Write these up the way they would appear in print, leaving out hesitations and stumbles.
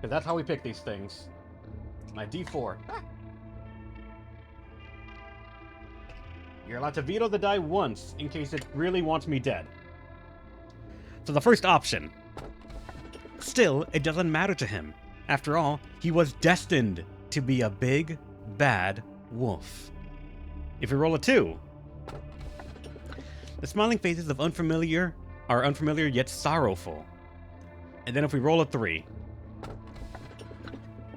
Because that's how we pick these things. My D4. You're allowed to veto the die once, in case it really wants me dead. So the first option. Still, it doesn't matter to him. After all, he was destined to be a big, bad wolf. If we roll a 2, the smiling faces of unfamiliar are unfamiliar yet sorrowful. And then if we roll a 3,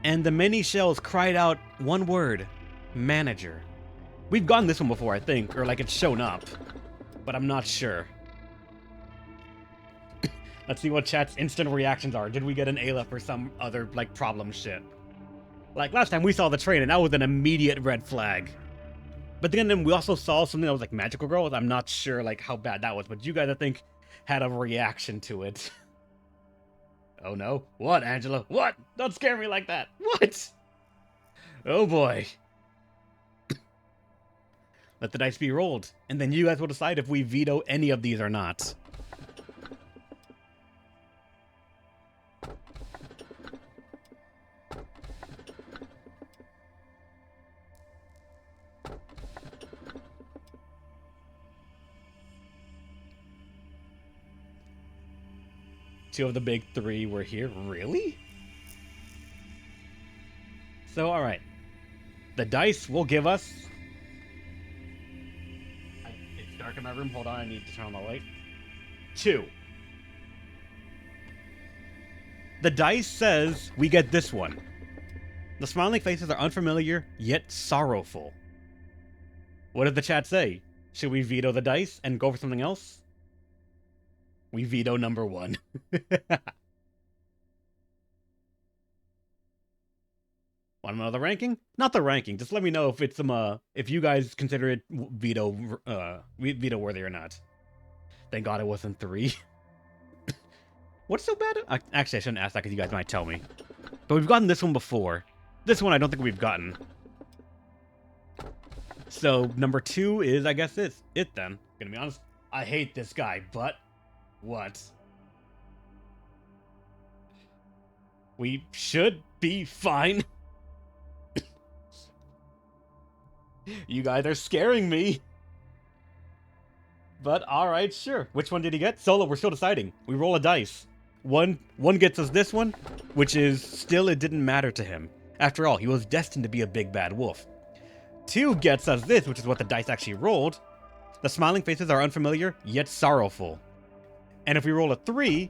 and the many shells cried out one word, manager. We've gotten this one before, I think, or like it's shown up, but I'm not sure. Let's see what chat's instant reactions are. Did we get an Aleph or some other, like, problem shit? Like, last time we saw the train, and that was an immediate red flag. But then we also saw something that was, like, Magical Girl. I'm not sure, like, how bad that was, but you guys, I think, had a reaction to it. Oh, no. What, Angela? What? Don't scare me like that. What? Oh, boy. Let the dice be rolled, and then you guys will decide if we veto any of these or not. Two of the big 3 were here. Really? So, alright. The dice will give us... It's dark in my room. Hold on, I need to turn on the light. 2. The dice says we get this one. The smiling faces are unfamiliar, yet sorrowful. What did the chat say? Should we veto the dice and go for something else? We veto number 1. Want to know the ranking? Not the ranking. Just let me know if it's if you guys consider it veto worthy or not. Thank God it wasn't 3. What's so bad? Actually, I shouldn't ask that because you guys might tell me. But we've gotten this one before. This one I don't think we've gotten. So number 2 is, I guess, it then. Gonna be honest, I hate this guy, but. What? We should be fine. You guys are scaring me. But alright, sure. Which one did he get? Solo, we're still deciding. We roll a dice. One gets us this one, which is still it didn't matter to him. After all, he was destined to be a big bad wolf. 2 gets us this, which is what the dice actually rolled. The smiling faces are unfamiliar, yet sorrowful. And if we roll a 3,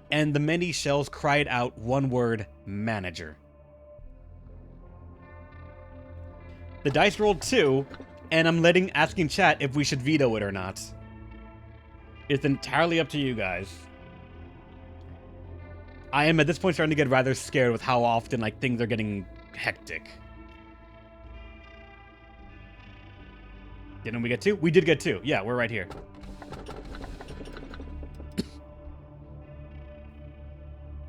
and the many shells cried out one word, manager. The dice rolled 2, and I'm asking chat if we should veto it or not. It's entirely up to you guys. I am at this point starting to get rather scared with how often like things are getting hectic. Didn't we get 2? We did get 2. Yeah, we're right here.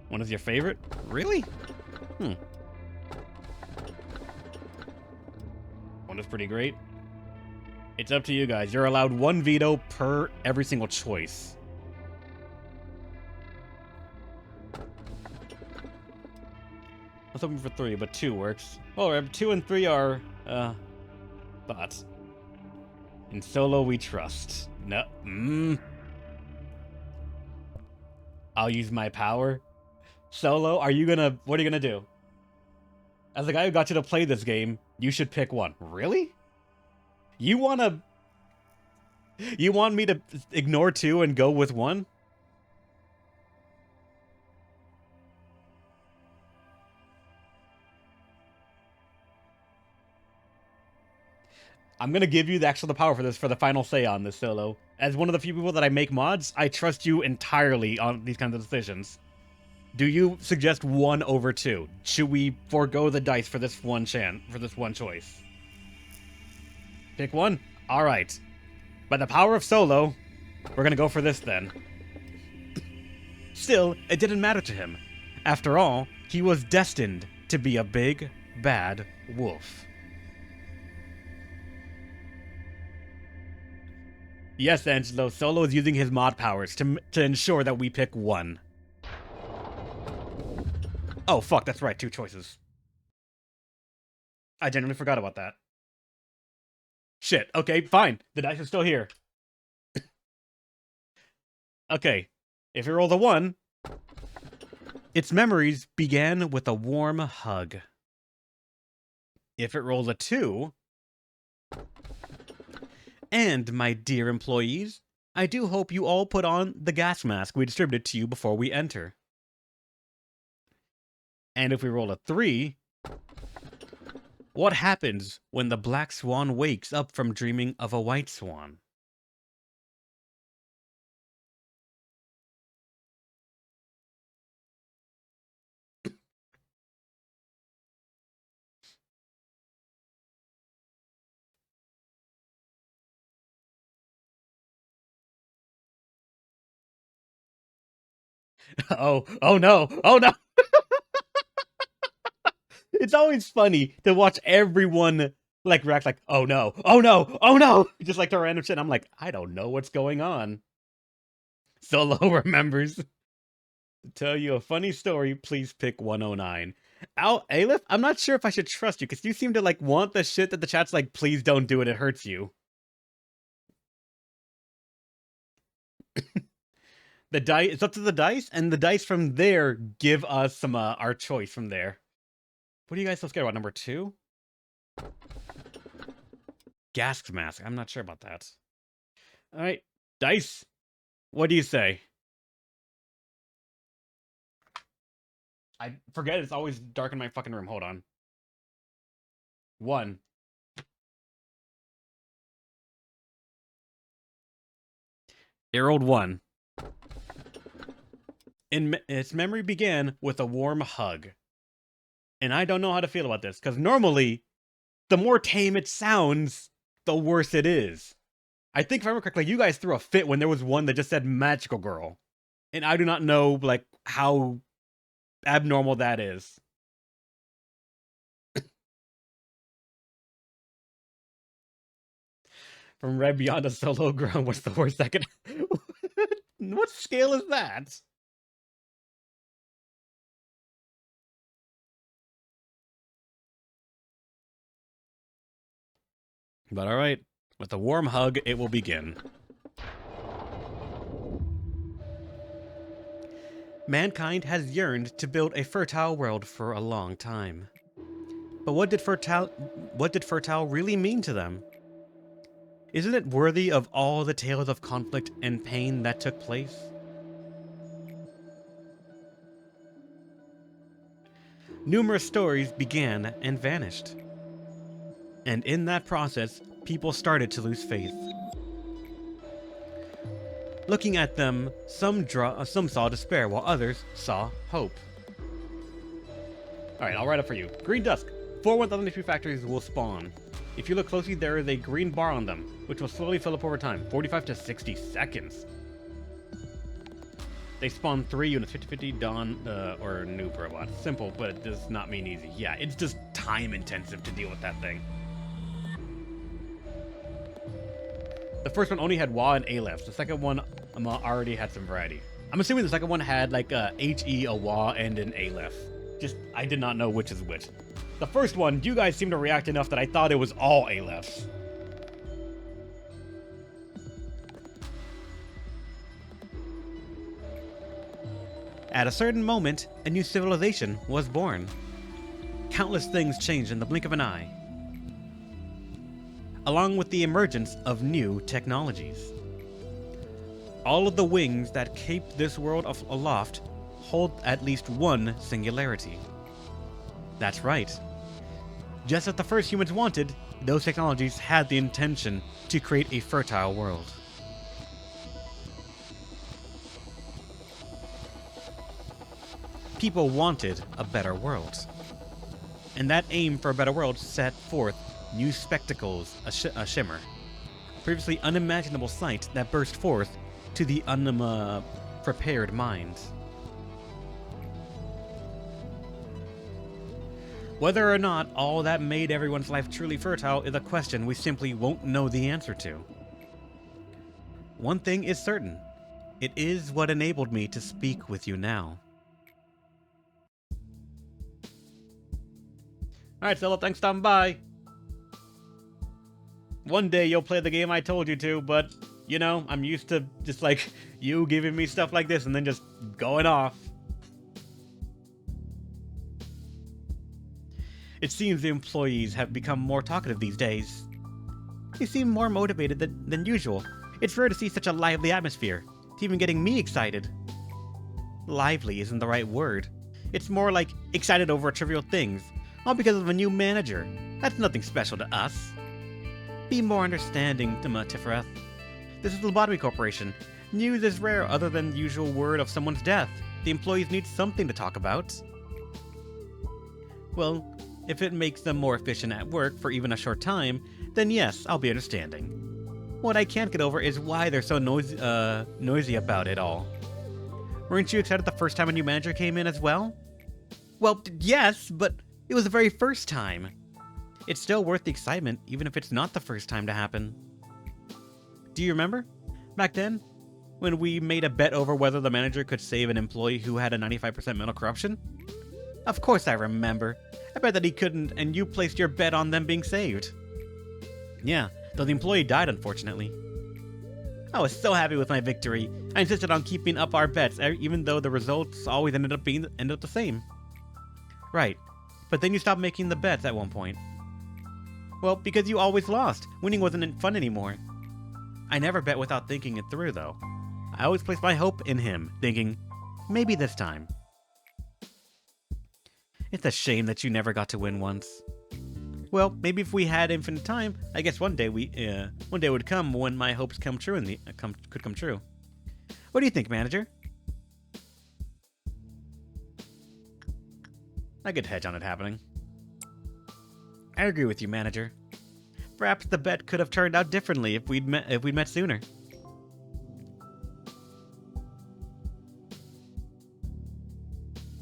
One is your favorite? Really? One is pretty great. It's up to you guys. You're allowed 1 veto per every single choice. I was hoping for 3, but 2 works. Well, 2 and 3 are, thoughts. In Solo, we trust. No. I'll use my power. Solo, what are you gonna do? As the guy who got you to play this game, you should pick 1. Really? You want me to ignore 2 and go with 1? I'm gonna give you the power for the final say on this, Solo. As one of the few people that I make mods, I trust you entirely on these kinds of decisions. Do you suggest 1 over 2? Should we forego the dice for this one choice? Pick 1? Alright. By the power of Solo, we're gonna go for this then. Still, it didn't matter to him. After all, he was destined to be a big, bad wolf. Yes, Angelo, Solo is using his mod powers to ensure that we pick 1. Oh, fuck, that's right, 2 choices. I genuinely forgot about that. Shit, okay, fine. The dice is still here. Okay, if you roll the 1, its memories began with a warm hug. If it rolls a 2, and my dear employees, I do hope you all put on the gas mask we distributed to you before we enter. And if we roll a 3, what happens when the black swan wakes up from dreaming of a white swan? Oh no, oh no! It's always funny to watch everyone like react like, oh no, oh no, oh no, just like to random shit. I'm like, I don't know what's going on. Solo remembers. To tell you a funny story, please pick 109. Aleph, I'm not sure if I should trust you, because you seem to like want the shit that the chat's like, please don't do it, it hurts you. The dice, it's up to the dice, and the dice from there give us some our choice from there. What are you guys so scared about? Number 2? Gas mask. I'm not sure about that. All right, dice. What do you say? I forget it's always dark in my fucking room. Hold on. 1. It rolled 1. Its memory began with a warm hug. And I don't know how to feel about this, because normally, the more tame it sounds, the worse it is. I think if I remember correctly, you guys threw a fit when there was one that just said magical girl. And I do not know, like, how abnormal that is. From Red Beyond a Solo Ground, what's the worst that could... What scale is that? But alright, with a warm hug, it will begin. Mankind has yearned to build a fertile world for a long time. But what did fertile really mean to them? Isn't it worthy of all the tales of conflict and pain that took place? Numerous stories began and vanished. And in that process, people started to lose faith. Looking at them, some saw despair, while others saw hope. Alright, I'll write up for you. Green Dusk. 4 1,000 HP factories will spawn. If you look closely, there is a green bar on them, which will slowly fill up over time. 45 to 60 seconds. They spawn 3 units, 50-50, Dawn, or Noob robots. Simple, but it does not mean easy. Yeah, it's just time intensive to deal with that thing. The first one only had WA and Aleph. The second one already had some variety. I'm assuming the second one had like a HE, a WA, and an Aleph. Just, I did not know which is which. The first one, you guys seemed to react enough that I thought it was all Alephs. At a certain moment, a new civilization was born. Countless things changed in the blink of an eye, along with the emergence of new technologies. All of the wings that keep this world aloft hold at least one singularity. That's right. Just as the first humans wanted, those technologies had the intention to create a fertile world. People wanted a better world. And that aim for a better world set forth new spectacles a shimmer. Previously unimaginable sight that burst forth to the unprepared mind. Whether or not all that made everyone's life truly fertile is a question we simply won't know the answer to. One thing is certain. It is what enabled me to speak with you now. Alright, Solo, thanks for stopping by. One day you'll play the game I told you to, but, you know, I'm used to just, like, you giving me stuff like this and then just going off. It seems the employees have become more talkative these days. They seem more motivated than usual. It's rare to see such a lively atmosphere. It's even getting me excited. Lively isn't the right word. It's more like excited over trivial things, all because of a new manager. That's nothing special to us. Be more understanding, Tifereth. This is the Lobotomy Corporation. News is rare other than the usual word of someone's death. The employees need something to talk about. Well, if it makes them more efficient at work for even a short time, then yes, I'll be understanding. What I can't get over is why they're so noisy about it all. Weren't you excited the first time a new manager came in as well? Well, yes, but it was the very first time. It's still worth the excitement, even if it's not the first time to happen. Do you remember? Back then, when we made a bet over whether the manager could save an employee who had a 95% mental corruption? Of course I remember. I bet that he couldn't, and you placed your bet on them being saved. Yeah, though the employee died, unfortunately. I was so happy with my victory. I insisted on keeping up our bets, even though the results always ended up the same. Right, but then you stopped making the bets at one point. Well, because you always lost. Winning wasn't fun anymore. I never bet without thinking it through, though. I always placed my hope in him, thinking, maybe this time. It's a shame that you never got to win once. Well, maybe if we had infinite time, I guess one day would come when my hopes could come true. What do you think, manager? I could hedge on it happening. I agree with you, manager. Perhaps the bet could have turned out differently if we'd met sooner.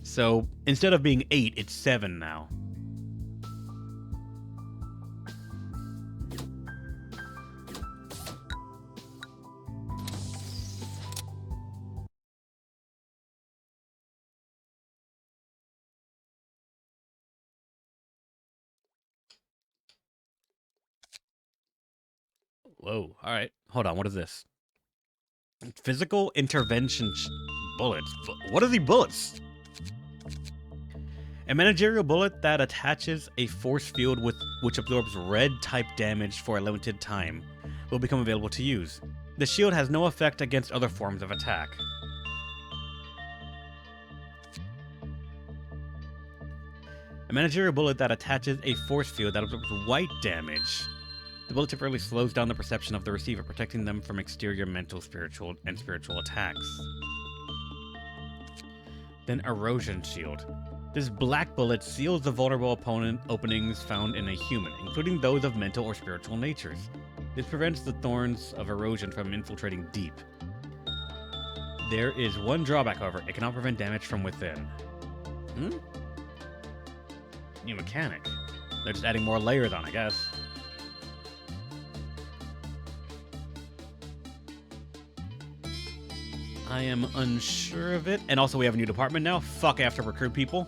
So, instead of being 8, it's 7 now. Whoa, alright. Hold on, what is this? Physical intervention bullets. What are the bullets? A managerial bullet that attaches a force field which absorbs red-type damage for a limited time will become available to use. The shield has no effect against other forms of attack. A managerial bullet that attaches a force field that absorbs white damage. The bullet temporarily slows down the perception of the receiver, protecting them from exterior mental, spiritual attacks. Then Erosion Shield. This black bullet seals the vulnerable opponent openings found in a human, including those of mental or spiritual natures. This prevents the thorns of erosion from infiltrating deep. There is one drawback, however. It cannot prevent damage from within. New mechanic. They're just adding more layers on, I guess. I am unsure of it. And also we have a new department now. Fuck, I have to recruit people.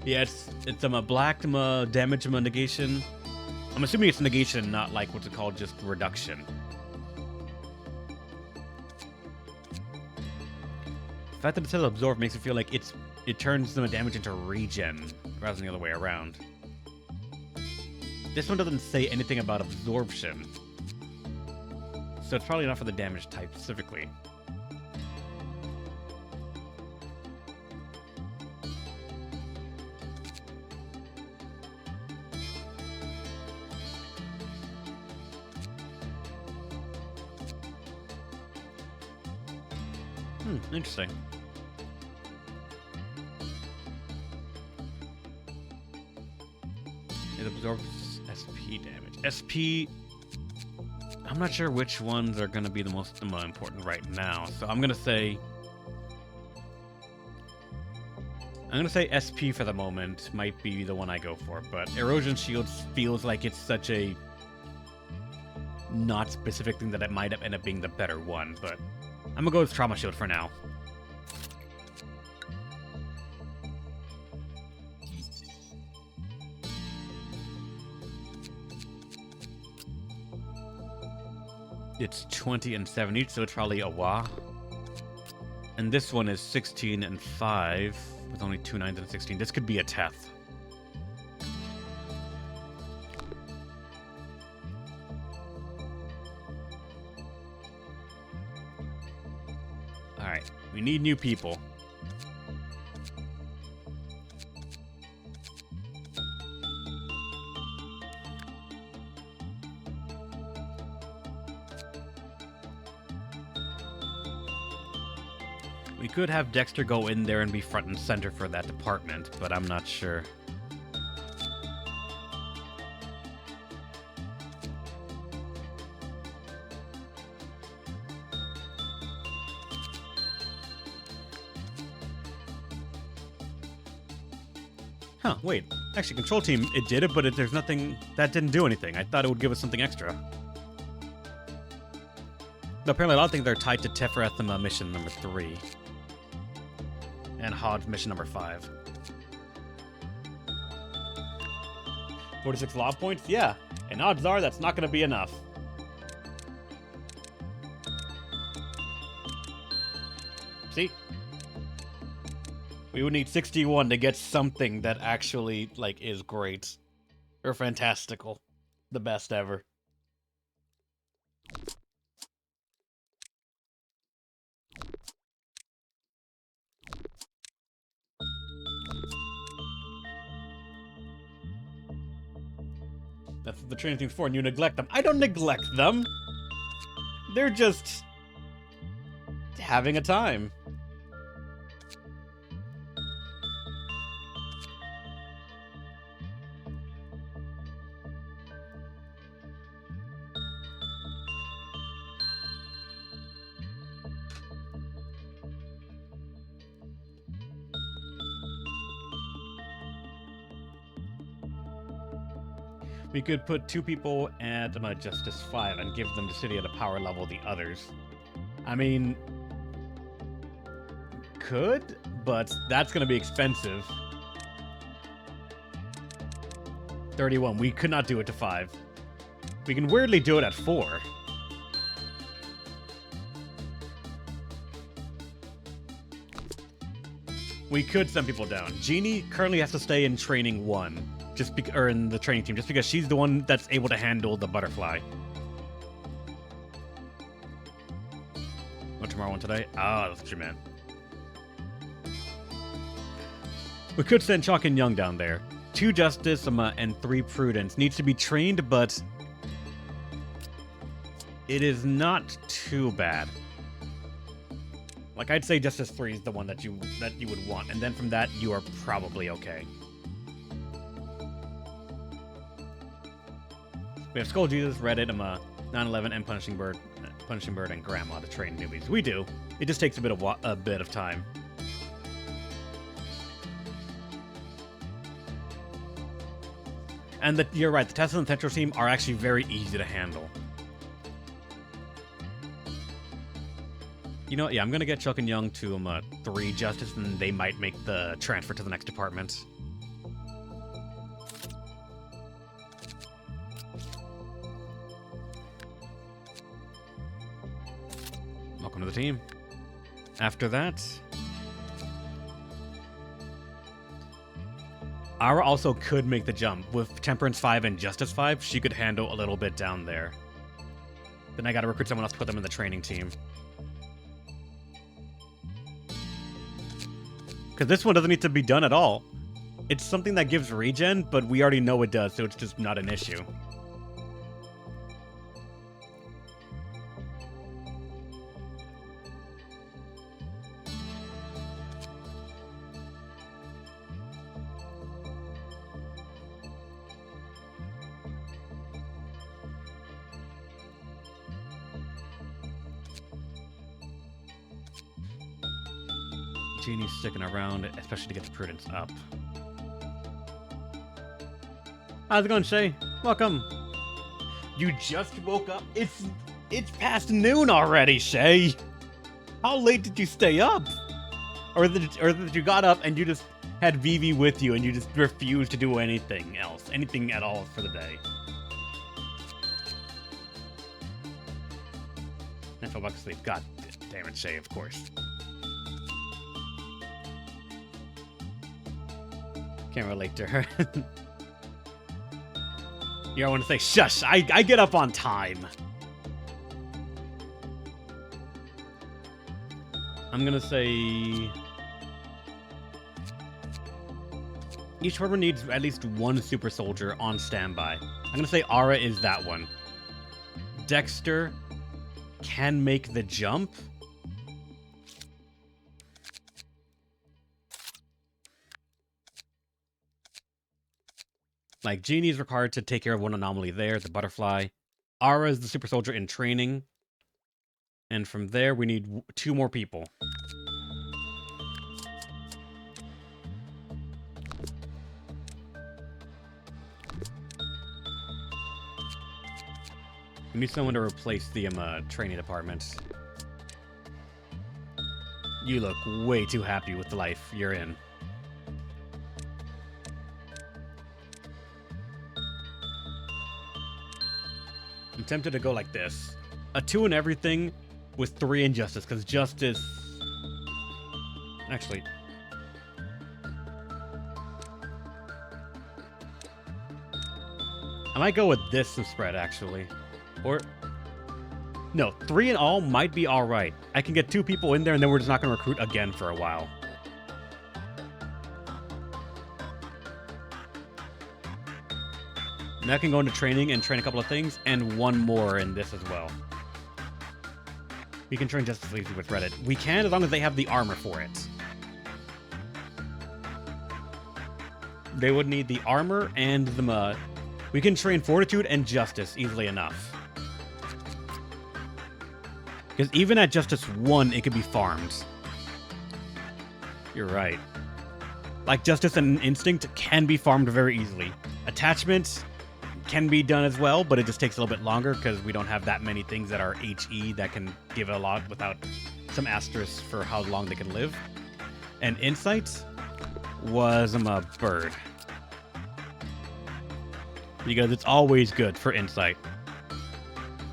Yeah, it's a black damage negation. I'm assuming it's negation, not like what's it called, just reduction. The fact that it says absorb makes it feel like it turns the damage into regen rather than the other way around. This one doesn't say anything about absorption, so it's probably not for the damage type specifically. Interesting. It absorbs SP damage. SP... I'm not sure which ones are going to be the most important right now, so I'm going to say... SP for the moment might be the one I go for, but Erosion Shields feels like it's such a not specific thing that it might end up being the better one, but I'm going to go with Trauma Shield for now. It's 20 and 7 each, so it's probably a Wa. And this one is 16 and 5, with only 2 9s and 16. This could be a Teth. Alright, we need new people. We could have Dexter go in there and be front and center for that department, but I'm not sure. Huh, wait. Actually, Control Team, it did it, but there's nothing... That didn't do anything. I thought it would give us something extra. But apparently, a lot of things are tied to Teferethema mission number 3. And Hodge mission number 5. 46 law points? Yeah. And odds are that's not going to be enough. See? We would need 61 to get something that actually, like, is great. Or fantastical. The best ever. That's what the training team's for, and you neglect them. I don't neglect them! They're just... having a time. We could put 2 people at Justice 5 and give them the city at a power level the others. I mean... could, but that's going to be expensive. 31. We could not do it to 5. We can weirdly do it at 4. We could send people down. Jeannie currently has to stay in training 1. Or in the training team, just because she's the one that's able to handle the butterfly. What, tomorrow, one today? Ah, that's what you meant. We could send Chalk and Young down there. 2 Justice and 3 Prudence. Needs to be trained, but it is not too bad. Like, I'd say Justice 3 is the one that you would want, and then from that, you are probably okay. We have Skull Jesus, Reddit, 9/11, and Punishing Bird, and Grandma to train newbies. We do. It just takes a bit of time. And you're right. The Tesla and Central team are actually very easy to handle. You know, yeah, I'm gonna get Chuck and Young to 3 Justice, and they might make the transfer to the next department. Welcome to the team. After that, Ara also could make the jump. With Temperance 5 and Justice 5, she could handle a little bit down there. Then I gotta recruit someone else to put them in the training team. Because this one doesn't need to be done at all. It's something that gives regen, but we already know it does, so it's just not an issue. Genie's sticking around, especially to get the Prudence up. How's it going, Shay? Welcome. You just woke up? It's past noon already, Shay. How late did you stay up? Or that you got up and you just had Vivi with you and you just refused to do anything else, anything at all for the day? And fell back asleep. God damn it, Shay, of course. Can't relate to her. You want to say, shush, I get up on time. I'm gonna say... Each member needs at least one super soldier on standby. I'm gonna say Ara is that one. Dexter can make the jump. Like, Genie is required to take care of one anomaly there, the butterfly. Ara is the super soldier in training. And from there, we need 2 more people. We need someone to replace the training department. You look way too happy with the life you're in. I'm tempted to go like this. A 2 in everything with 3 in Justice, because Justice... Actually... I might go with this spread, actually. Or... No, 3 in all might be alright. I can get 2 people in there, and then we're just not going to recruit again for a while. Now I can go into training and train a couple of things, and 1 more in this as well. We can train Justice League with Reddit. We can, as long as they have the armor for it. They would need the armor and the... We can train Fortitude and Justice easily enough. Because even at Justice 1, it could be farmed. You're right. Like, Justice and Instinct can be farmed very easily. Attachment can be done as well, but it just takes a little bit longer because we don't have that many things that are HE that can give it a lot without some asterisks for how long they can live. And Insight was a bird. Because it's always good for Insight.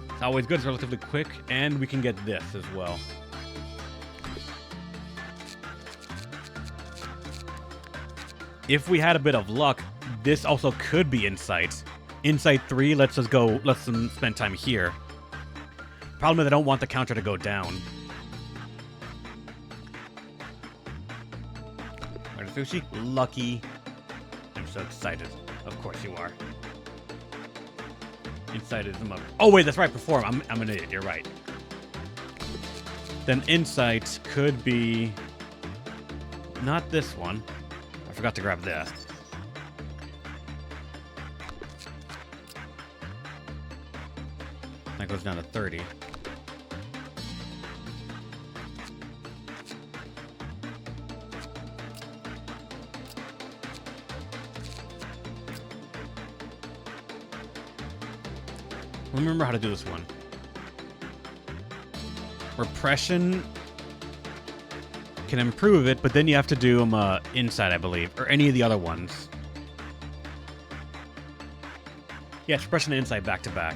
It's always good, it's relatively quick, and we can get this as well. If we had a bit of luck, this also could be Insight. Insight 3 lets them spend time here. Problem is I don't want the counter to go down. Sushi, lucky. I'm so excited. Of course you are. Insight is the... Oh wait, that's right, perform. I'm an idiot, you're right. Then Insight could be... Not this one. I forgot to grab this. That goes down to 30. Remember how to do this one. Repression can improve it, but then you have to do them inside, I believe, or any of the other ones. Yeah, it's repression and insight back to back.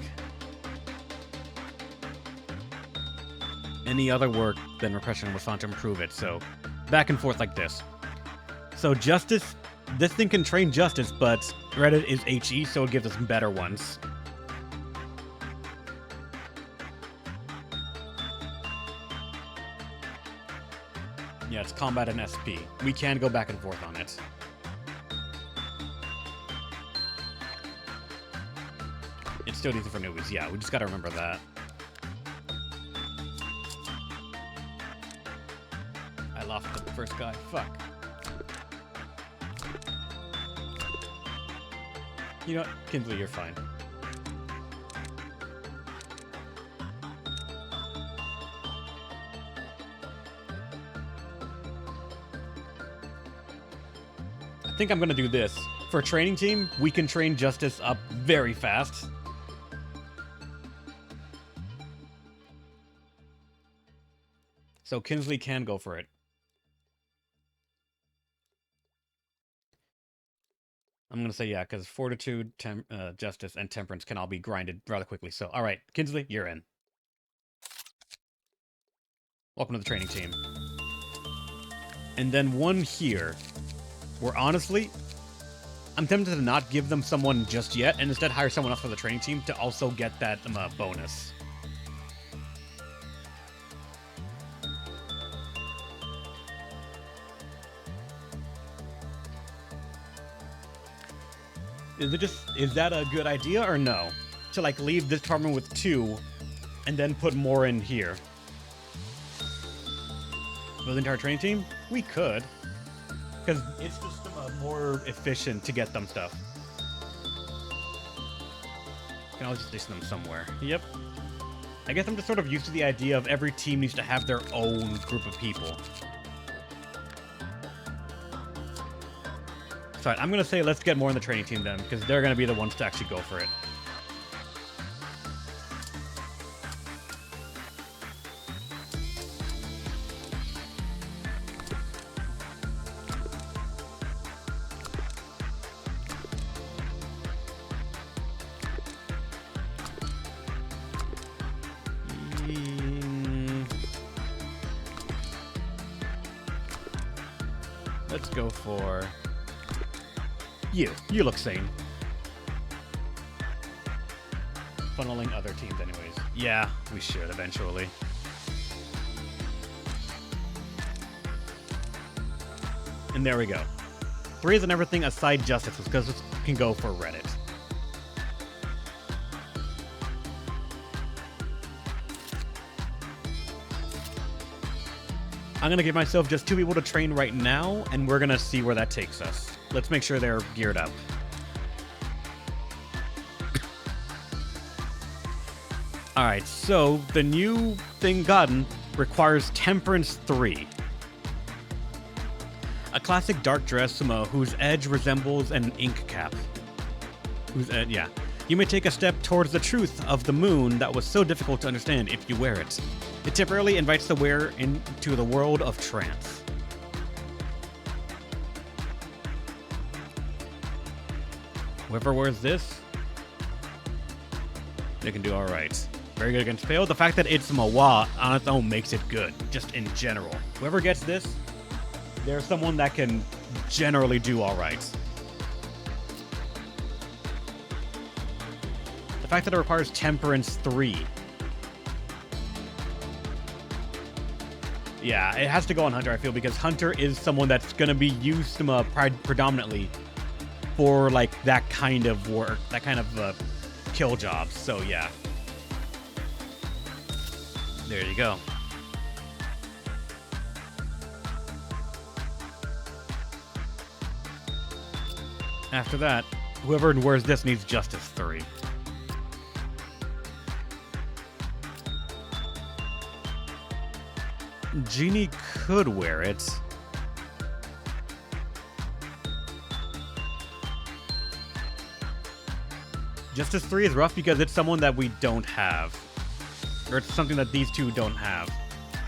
Any other work than repression was found to improve it, so back and forth like this. So Justice, this thing can train Justice, but Reddit is HE, so it gives us better ones. Yeah, it's combat and SP. We can go back and forth on it. It's still decent for newbies, yeah, we just gotta remember that. I lost the first guy, fuck. You know what, Kinsley, you're fine. I think I'm gonna do this. For a training team, we can train Justice up very fast. So Kinsley can go for it. I'm gonna say yeah, because Fortitude, Justice, and Temperance can all be grinded rather quickly. So, alright, Kinsley, you're in. Welcome to the training team. And then one here, where honestly, I'm tempted to not give them someone just yet, and instead hire someone else for the training team to also get that bonus. Is that a good idea or no? To like leave this department with 2 and then put more in here. For the entire training team? We could. Because it's just more efficient to get them stuff. Can always just station them somewhere. Yep. I guess I'm just sort of used to the idea of every team needs to have their own group of people. So I'm going to say let's get more in the training team then, because they're going to be the ones to actually go for it. Let's go for you. You look sane. Funneling other teams anyways. Yeah, we should eventually. And there we go. 3 and everything aside justice, because it can go for Reddit. I'm going to give myself just 2 people to train right now, and we're going to see where that takes us. Let's make sure they're geared up. Alright, so the new thing gotten requires Temperance 3. A classic dark dress whose edge resembles an ink cap. Yeah. You may take a step towards the truth of the moon that was so difficult to understand if you wear it. It temporarily invites the wearer into the world of trance. Whoever wears this, they can do alright. Very good against Pale. The fact that it's Mawa on its own makes it good, just in general. Whoever gets this, there's someone that can generally do alright. The fact that it requires Temperance 3. Yeah, it has to go on Hunter, I feel, because Hunter is someone that's going to be used predominantly for, like, that kind of work, that kind of kill jobs. So, yeah. There you go. After that, whoever wears this needs Justice 3. Genie could wear it. Justice 3 is rough because it's someone that we don't have. Or it's something that these 2 don't have.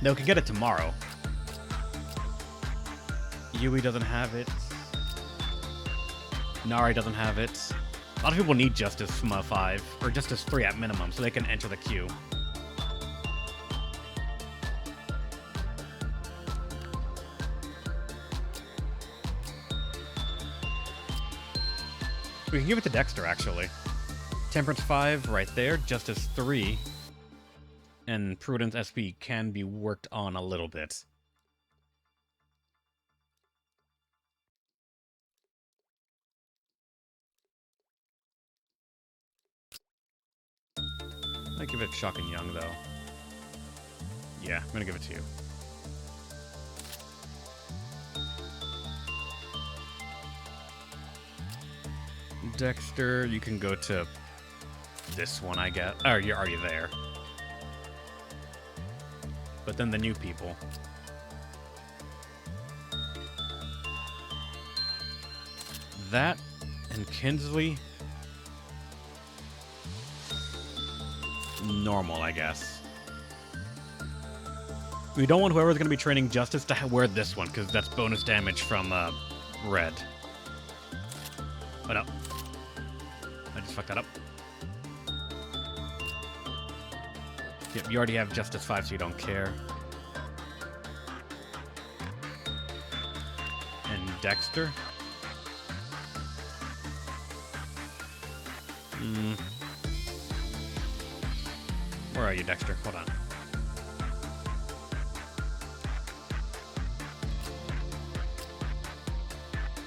They can get it tomorrow. Yui doesn't have it. Nari doesn't have it. A lot of people need Justice 5, or Justice 3 at minimum, so they can enter the queue. We can give it to Dexter, actually. Temperance 5 right there, Justice 3. And Prudence SP can be worked on a little bit. I give it Shock and Young, though. Yeah, I'm gonna give it to you. Dexter, you can go to this one, I guess. Oh, you're already there. But then the new people. That and Kinsley. Normal, I guess. We don't want whoever's going to be training Justice to wear this one, because that's bonus damage from Red. Oh no. I just fucked that up. Yep, you already have Justice 5, so you don't care. Dexter. Where are you, Dexter? Hold on.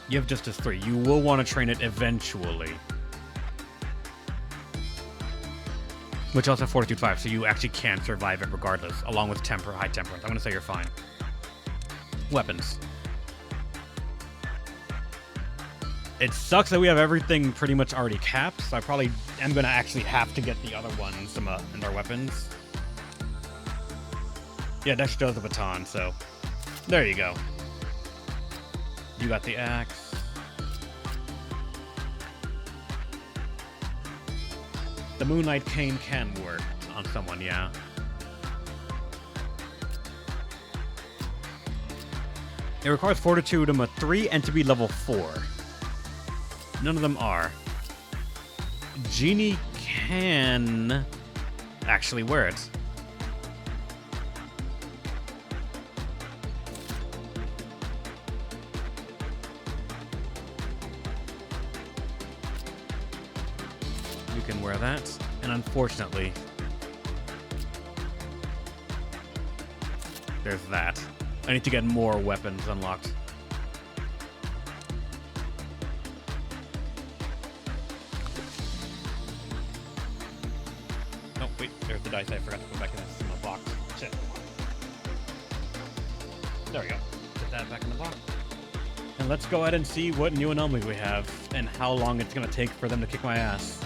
You have Justice 3. You will want to train it eventually. Which also have Fortitude 5, so you actually can survive it regardless, along with High Temperance. I'm going to say you're fine. Weapons. It sucks that we have everything pretty much already capped, so I probably am going to actually have to get the other ones in our weapons. Yeah, Dexter does the baton, so there you go. You got the axe. The Moonlight Cane can work on someone, yeah. It requires Fortitude 3 and to be level 4. None of them are. Genie can actually wear it. You can wear that, and unfortunately, there's that. I need to get more weapons unlocked. Oh, wait, there's the dice. I forgot to put back in the box. Shit. There we go. Put that back in the box. And let's go ahead and see what new anomalies we have and how long it's going to take for them to kick my ass.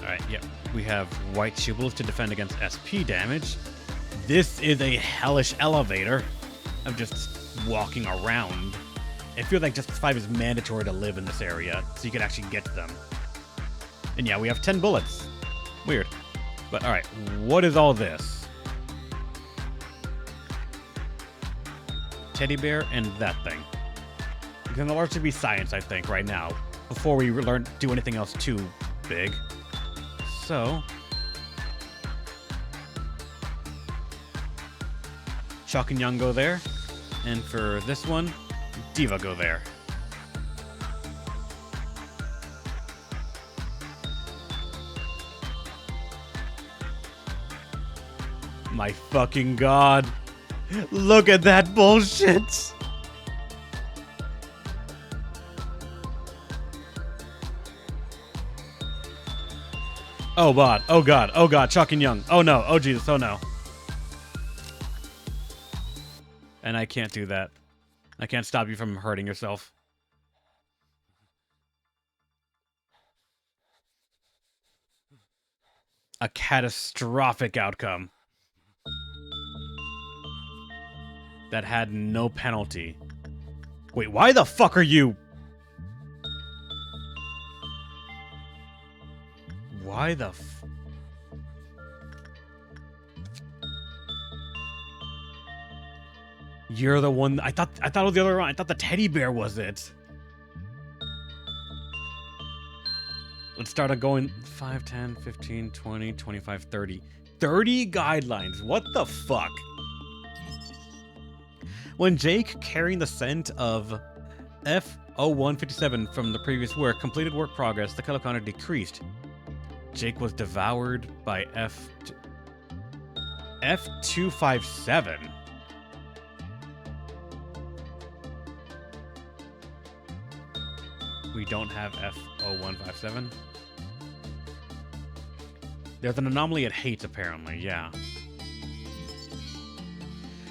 Alright, yep. We have white shields to defend against SP damage. This is a hellish elevator of just walking around. I feel like Justice 5 is mandatory to live in this area, so you can actually get to them. And yeah, we have 10 bullets. Weird. But alright, what is all this? Teddy bear and that thing. It's gonna largely be science, I think, right now, before we do anything else too big. So, Shock and Young go there, and for this one, Diva go there. My fucking god. Look at that bullshit. Oh god, oh god, oh god, Chuck and Young. Oh no, oh Jesus, oh no. And I can't do that. I can't stop you from hurting yourself. A catastrophic outcome. That had no penalty. Wait, why the fuck are you... Why the f... You're the one... I thought it was the other one. I thought the teddy bear was it. Let's start going 5, 10, 15, 20, 25, 30. 30 guidelines. What the fuck? When Jake, carrying the scent of F0157 from the previous work, completed work progress, the kill counter decreased. Jake was devoured by F257. We don't have F0157. There's an anomaly it hates, apparently, yeah.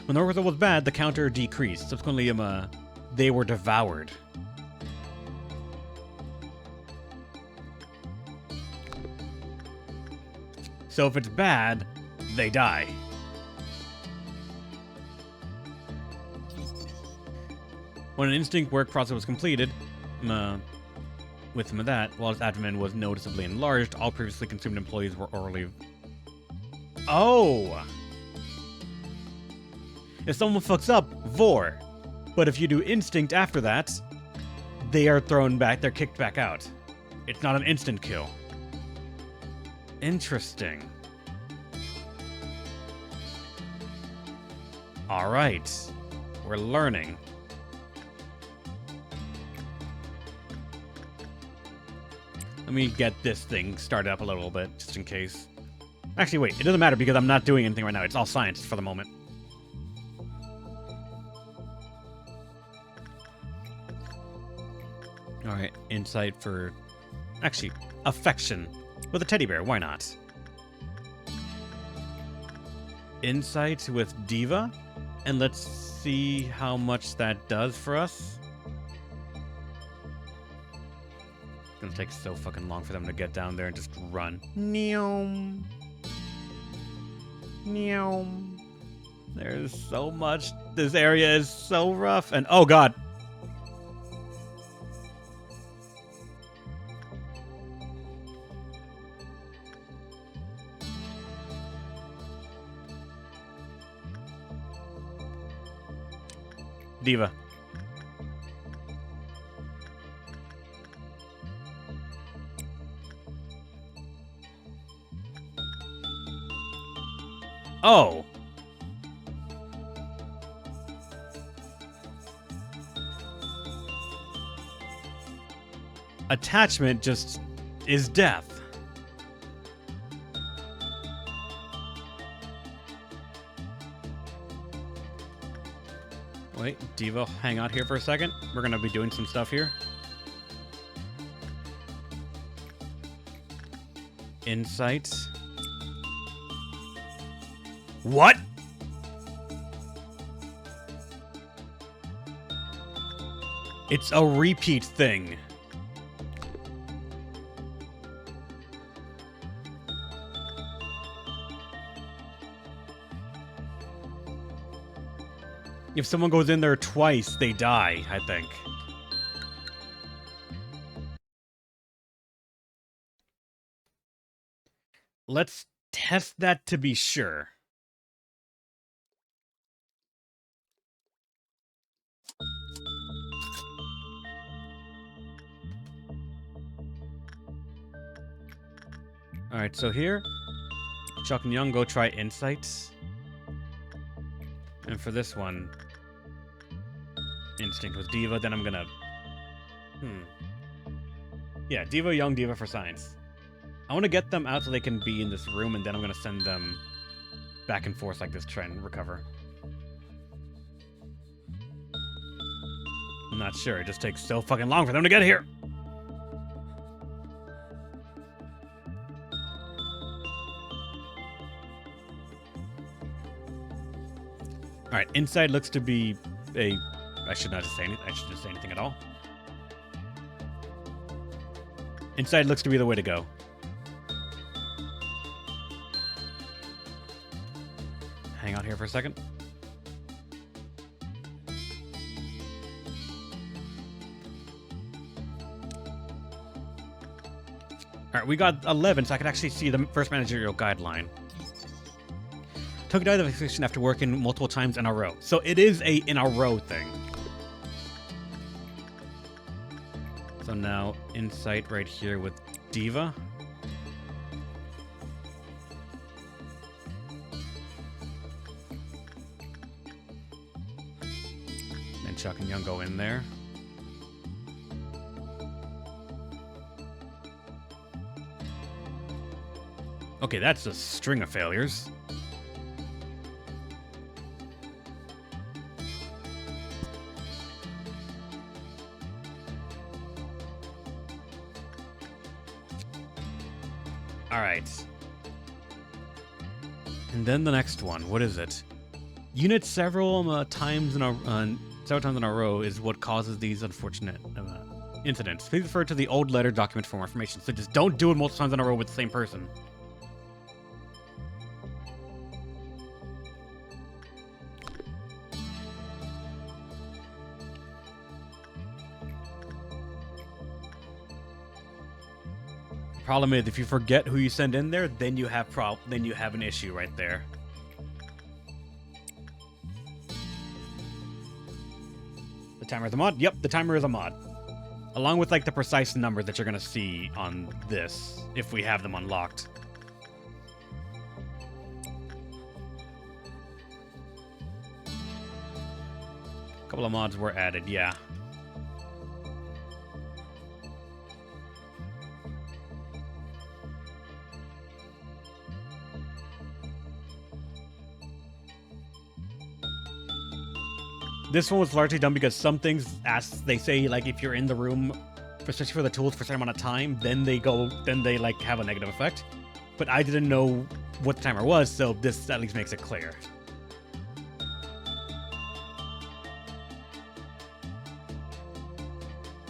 When the result was bad, the counter decreased. Subsequently, they were devoured. So if it's bad, they die. When an instinct work process was completed, with some of that, while his abdomen was noticeably enlarged, all previously consumed employees were orally... Oh! If someone fucks up, vor. But if you do instinct after that, they are thrown back, they're kicked back out. It's not an instant kill. Interesting. All right. We're learning. Let me get this thing started up a little bit, just in case. Actually, wait. It doesn't matter because I'm not doing anything right now. It's all science for the moment. All right. Insight for... Actually, affection. With a teddy bear. Why not? Insight with Diva. And let's see how much that does for us. It's gonna take so fucking long for them to get down there and just run. Neom. Neom. There's so much. This area is so rough. And oh god. Diva. Oh. Attachment just is death. Wait, Diva, hang out here for a second. We're gonna be doing some stuff here. Insight. What? It's a repeat thing. If someone goes in there twice, they die, I think. Let's test that to be sure. Alright, so here, Chuck and Young go try Insights. And for this one, Instinct with Diva, then I'm gonna... Yeah, Diva, Young, Diva for Science. I want to get them out so they can be in this room, and then I'm gonna send them back and forth like this, try and recover. I'm not sure, it just takes so fucking long for them to get here! Alright, inside looks to be a... I should not just say anything. I should just say anything at all. Inside looks to be the way to go. Hang out here for a second. Alright, we got 11, so I can actually see the first managerial guideline. Took died of asphyxiation after working multiple times in a row. So it is a in a row thing. So now Insight right here with Diva. And Chuck and Young go in there. Okay, that's a string of failures. Alright. And then the next one, what is it? Unit several times in a row is what causes these unfortunate incidents. Please refer to the old letter document for more information. So just don't do it multiple times in a row with the same person. Problem is, if you forget who you send in there, then you have an issue right there. The timer is a mod? Yep, the timer is a mod. Along with like the precise number that you're gonna see on this, if we have them unlocked. couple of mods were added, yeah. This one was largely done because some things, as they say, like if you're in the room, especially for the tools for a certain amount of time, then they like have a negative effect. But I didn't know what the timer was, so this at least makes it clear.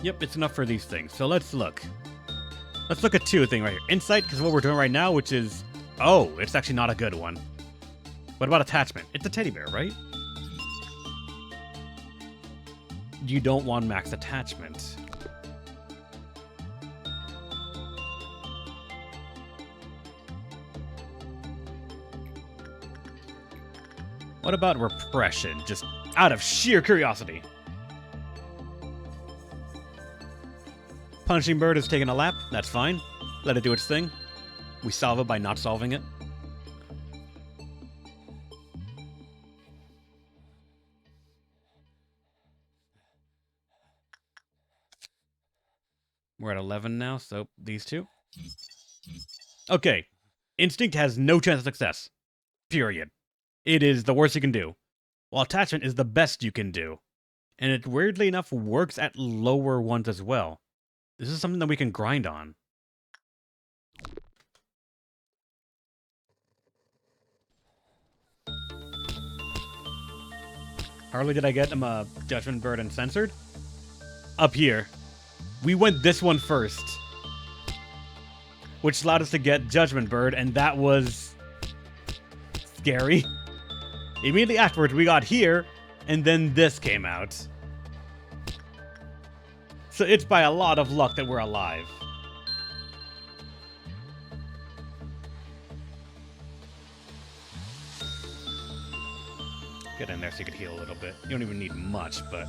Yep, it's enough for these things. So let's look. Let's look at two things right here. Insight, because what we're doing right now, which is... Oh, it's actually not a good one. What about attachment? It's a teddy bear, right? You don't want max attachment. What about repression? Just out of sheer curiosity. Punching bird is taking a lap. That's fine. Let it do its thing. We solve it by not solving it. We're at 11 now, so these two. Okay. Instinct has no chance of success. Period. It is the worst you can do. While attachment is the best you can do. And it weirdly enough works at lower ones as well. This is something that we can grind on. Hardly did I get him a Judgment Bird and Censored. Up here. We went this one first. Which allowed us to get Judgment Bird, and that was... scary. Immediately afterwards, we got here, and then this came out. So it's by a lot of luck that we're alive. Get in there so you can heal a little bit. You don't even need much, but...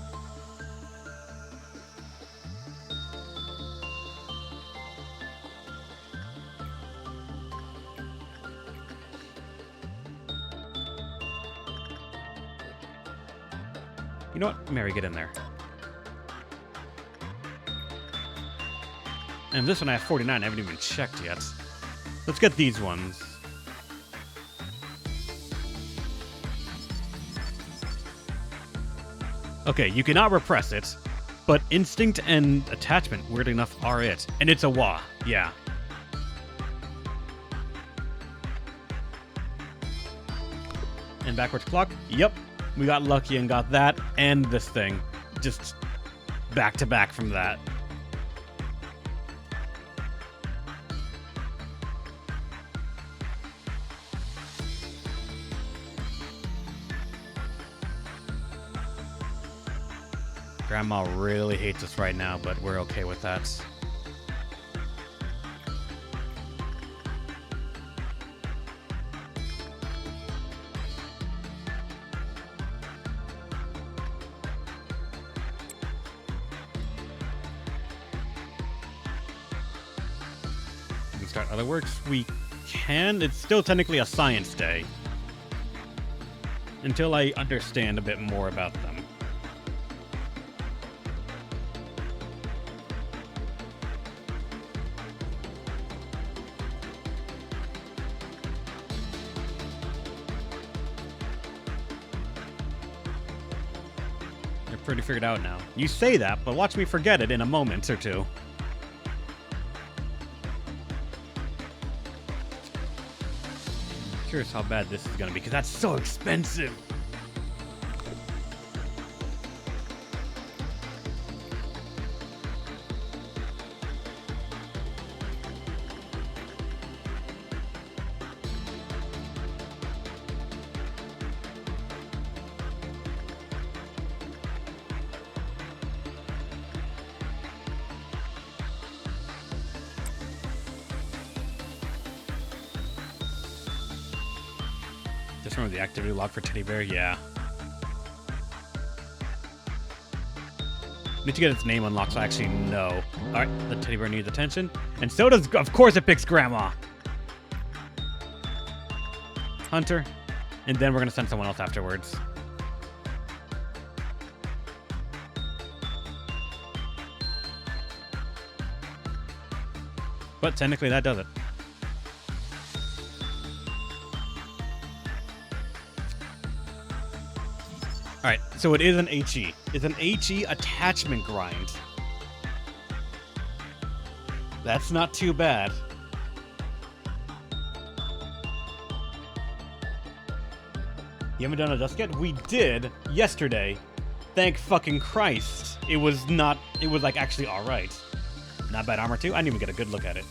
You know what? Mary, get in there. And this one I have 49. I haven't even checked yet. Let's get these ones. Okay, you cannot repress it, but instinct and attachment, weirdly enough, are it. And it's a wah, yeah. And backwards clock, yep. We got lucky and got that, and this thing. Just back to back from that. Grandma really hates us right now, but we're okay with that. We can start other works. We can. It's still technically a science day. Until I understand a bit more about them. Pretty figured out now. You say that, but watch me forget it in a moment or two. Curious how bad this is gonna be, because that's so expensive. Just remember the activity log for Teddy Bear? Yeah. Need to get its name unlocked so I actually know. Alright, the Teddy Bear needs attention. And so does, of course it picks Grandma. Hunter. And then we're going to send someone else afterwards. But technically that does it. Alright, so it is an HE. It's an HE attachment grind. That's not too bad. You haven't done a dusk yet? We did yesterday. Thank fucking Christ. It was like actually alright. Not bad armor too. I didn't even get a good look at it.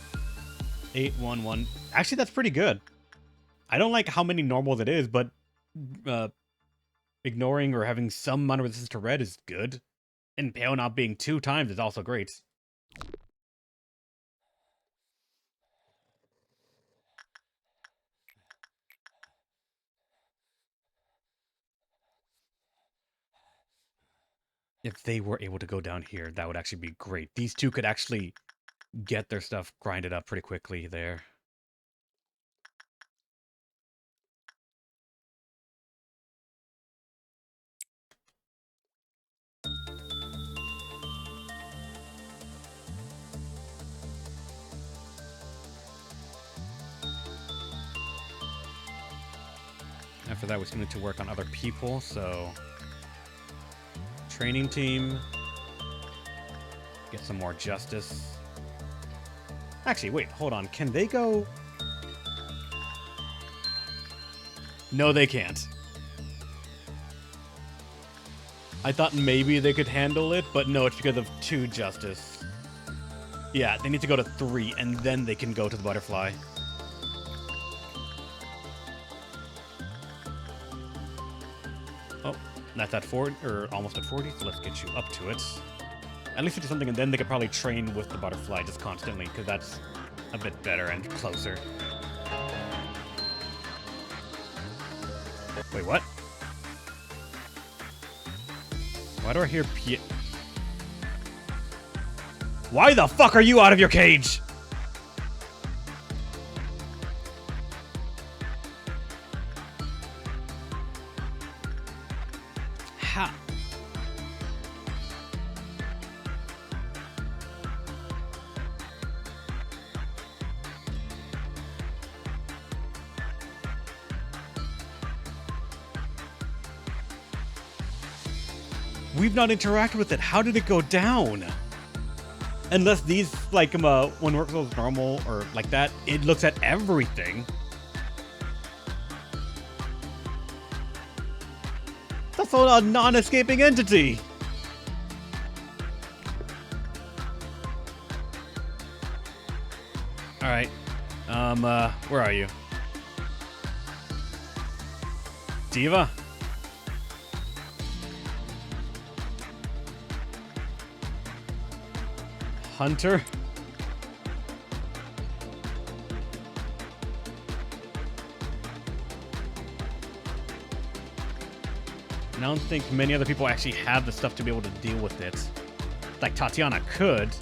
811. Actually, that's pretty good. I don't like how many normals it is, but ignoring or having some amount of resistance to red is good. And pale not being 2 times is also great. If they were able to go down here, that would actually be great. These two could actually get their stuff grinded up pretty quickly there. After that, we still need to work on other people, so... Training team. Get some more justice. Actually, wait, hold on. Can they go... No, they can't. I thought maybe they could handle it, but no, it's because of 2 justice. Yeah, they need to go to 3, and then they can go to the butterfly. Oh, that's at 40, or almost at 40, so let's get you up to it. At least 50 something, and then they could probably train with the butterfly just constantly, because that's a bit better and closer. Wait, what? Why do I hear Why the fuck are you out of your cage? Ha. We've not interacted with it. How did it go down? Unless these, like, when work goes normal or like that, it looks at everything. That's a non-escaping entity. All right. Where are you? Diva? Hunter? I don't think many other people actually have the stuff to be able to deal with it. Like Tatiana could,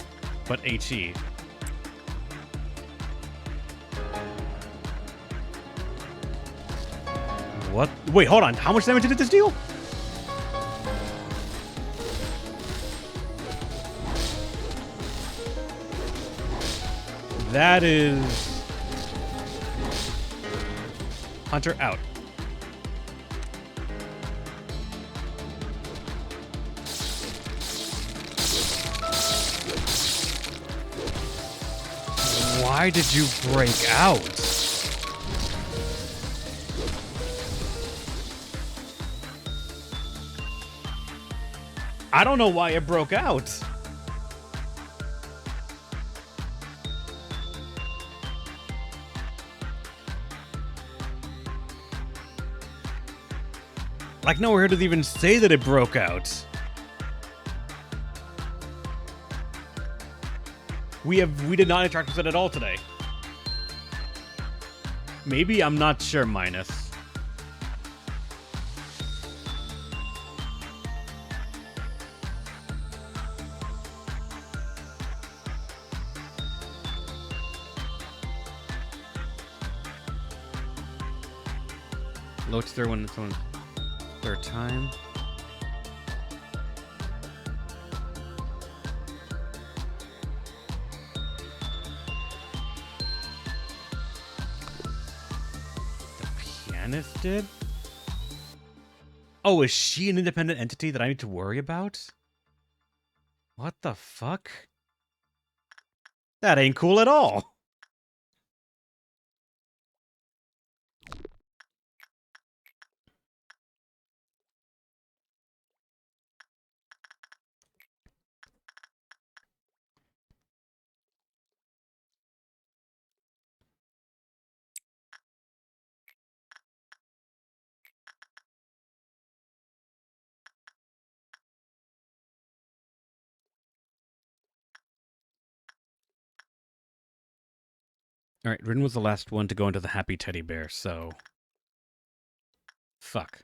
but HE. What? Wait, hold on. How much damage did this deal? That is... Hunter out. Why did you break out? I don't know why it broke out. Like, nowhere does it even say that it broke out. We did not interact with it at all today. Maybe, I'm not sure, Minus. Low to third one, someone third time. Janice did? Oh, is she an independent entity that I need to worry about? What the fuck? That ain't cool at all. Alright, Rin was the last one to go into the happy teddy bear, so... Fuck.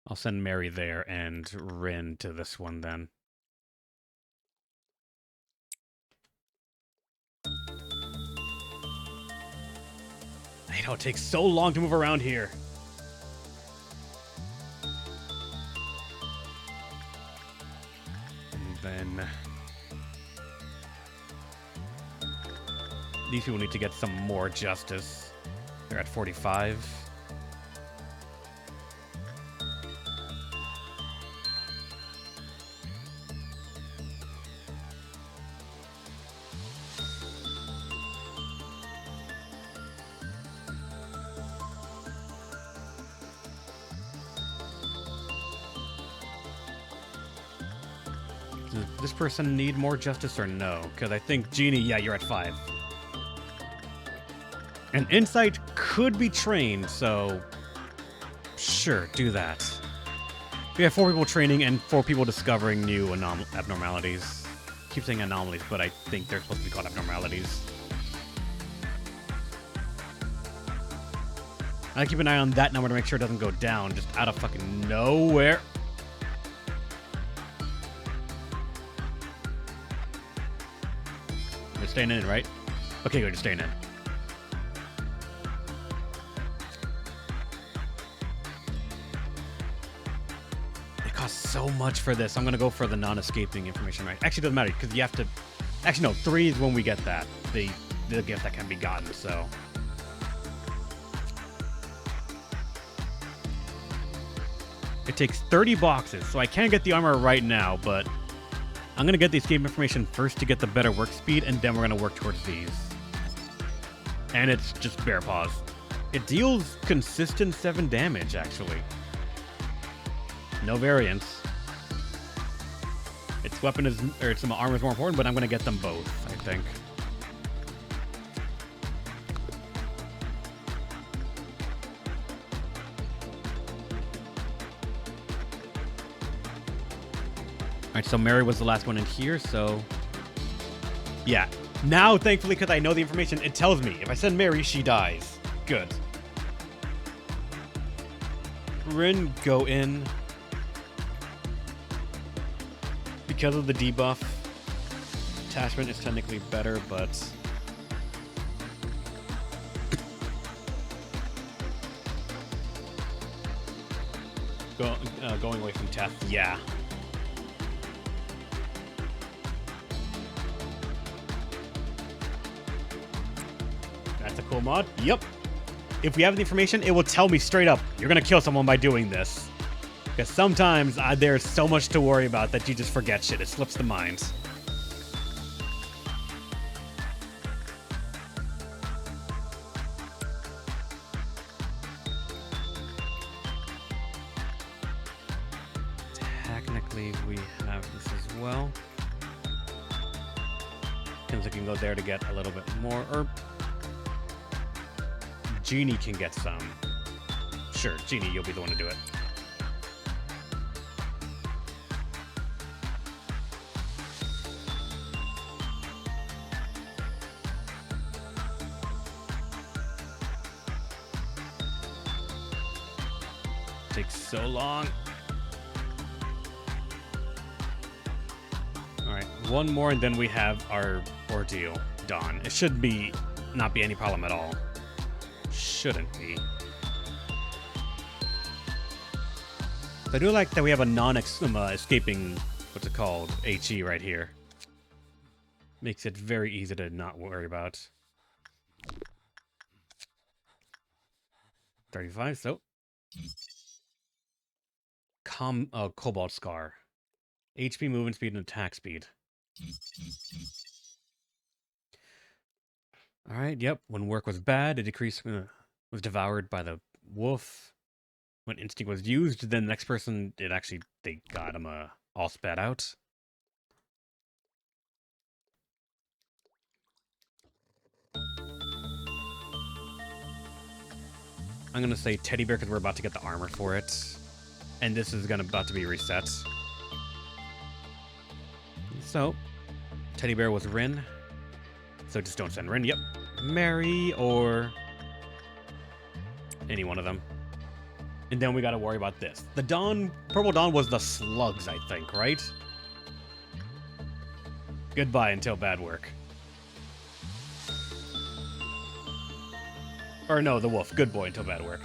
I'll send Mary there and Rin to this one then. I know, it takes so long to move around here. And then... These people need to get some more justice. They're at 45. Does this person need more justice or no? Because I think Jeannie, yeah, you're at 5. And Insight could be trained, so sure, do that. We have 4 people training and 4 people discovering new abnormalities. I keep saying anomalies, but I think they're supposed to be called abnormalities. I keep an eye on that number to make sure it doesn't go down, just out of fucking nowhere. You're staying in, right? Okay, good, you're staying in. So much for this. I'm gonna go for the non-escaping information, right? Actually, it doesn't matter because you have to. Actually, no. 3 is when we get that the gift that can be gotten. So it takes 30 boxes, so I can't get the armor right now. But I'm gonna get the escape information first to get the better work speed, and then we're gonna work towards these. And it's just bare paws. It deals consistent 7 damage, actually. No variance. Its weapon is, or its armor is more important, but I'm gonna get them both, I think. Alright, so Mary was the last one in here, so... Yeah. Now, thankfully, because I know the information, it tells me. If I send Mary, she dies. Good. Rin, go in. Because of the debuff, attachment is technically better, but... going away from Teth, yeah. That's a cool mod. Yep. If we have the information, it will tell me straight up, you're gonna kill someone by doing this. Because sometimes there's so much to worry about that you just forget shit. It slips the mind. Technically, we have this as well. Seems like we can go there to get a little bit more. Or Jeannie can get some. Sure, Jeannie, you'll be the one to do it. Takes so long. Alright, one more and then we have our ordeal done. It should be not be any problem at all. Shouldn't be. I do like that we have a non-escaping, what's it called, HE right here. Makes it very easy to not worry about. 35, so. Cobalt Scar. HP, movement speed, and attack speed. Alright, yep. When work was bad, it decreased, was devoured by the wolf. When instinct was used, then the next person, they got him all spat out. I'm gonna say teddy bear because we're about to get the armor for it. And this is about to be reset. So, teddy bear was Rin. So just don't send Rin. Yep. Mary or any one of them. And then we gotta worry about this. The Purple Dawn was the slugs, I think, right? Goodbye until bad work. Or no, the wolf. Good boy until bad work.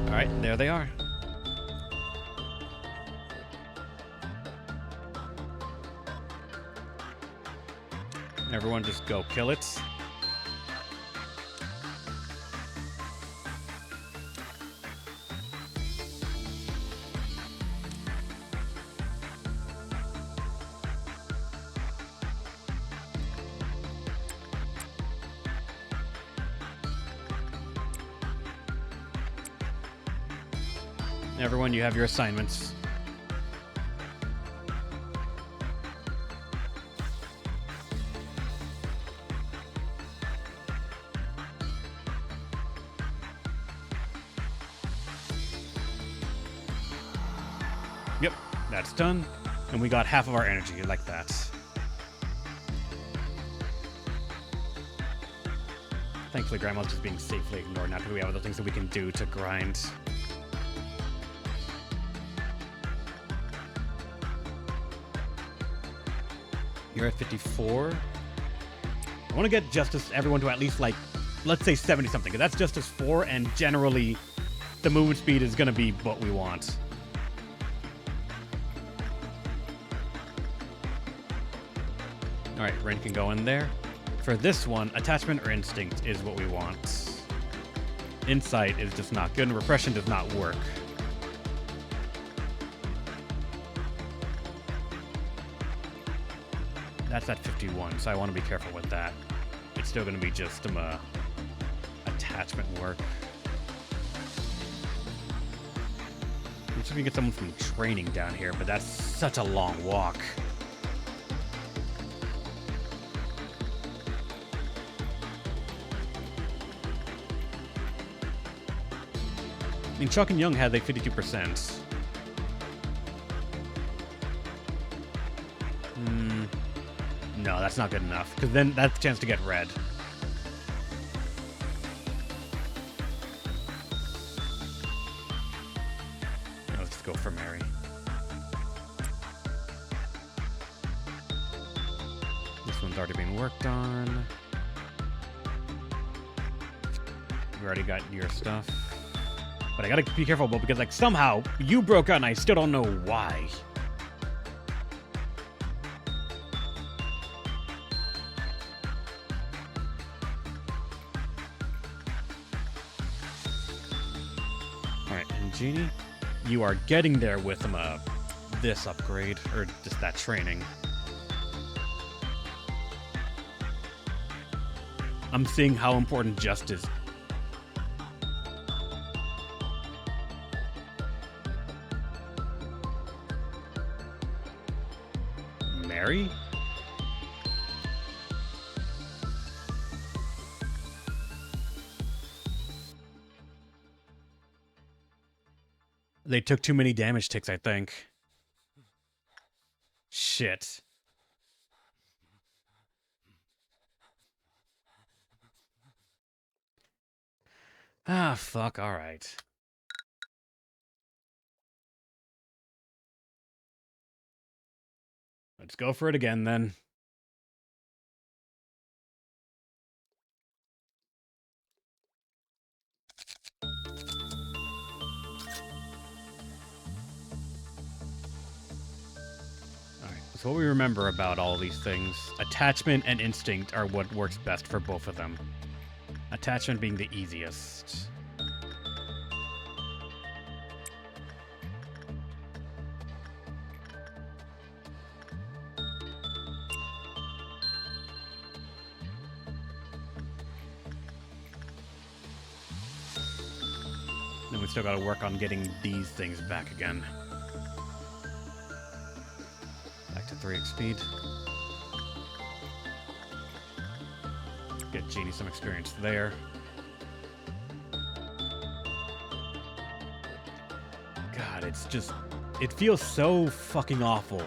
Alright, there they are. Everyone just go kill it. Everyone, you have your assignments. Yep, that's done. And we got half of our energy like that. Thankfully, Grandma's just being safely ignored now because we have other things that we can do to grind. You're at 54. I want to get Justice everyone to at least, like, let's say 70-something. Because that's Justice 4, and generally, the movement speed is going to be what we want. Alright, Ren can go in there. For this one, Attachment or Instinct is what we want. Insight is just not good, and Repression does not work. That's at 51, so I want to be careful with that. It's still going to be just attachment work. I'm just going to get someone from training down here, but that's such a long walk. I mean, Chuck and Young had like 52%. No, that's not good enough, because then that's a chance to get red. Let's just go for Mary. This one's already been worked on. We already got your stuff. But I gotta be careful, because like somehow you broke out and I still don't know why. Genie, you are getting there with this upgrade, or just that training. I'm seeing how important Justice. Mary? They took too many damage ticks, I think. Shit. Ah, fuck, alright. Let's go for it again, then. So what we remember about all these things, attachment and instinct are what works best for both of them. Attachment being the easiest. Then we still gotta work on getting these things back again. Back to 3x speed. Get Genie some experience there. God, it's just... It feels so fucking awful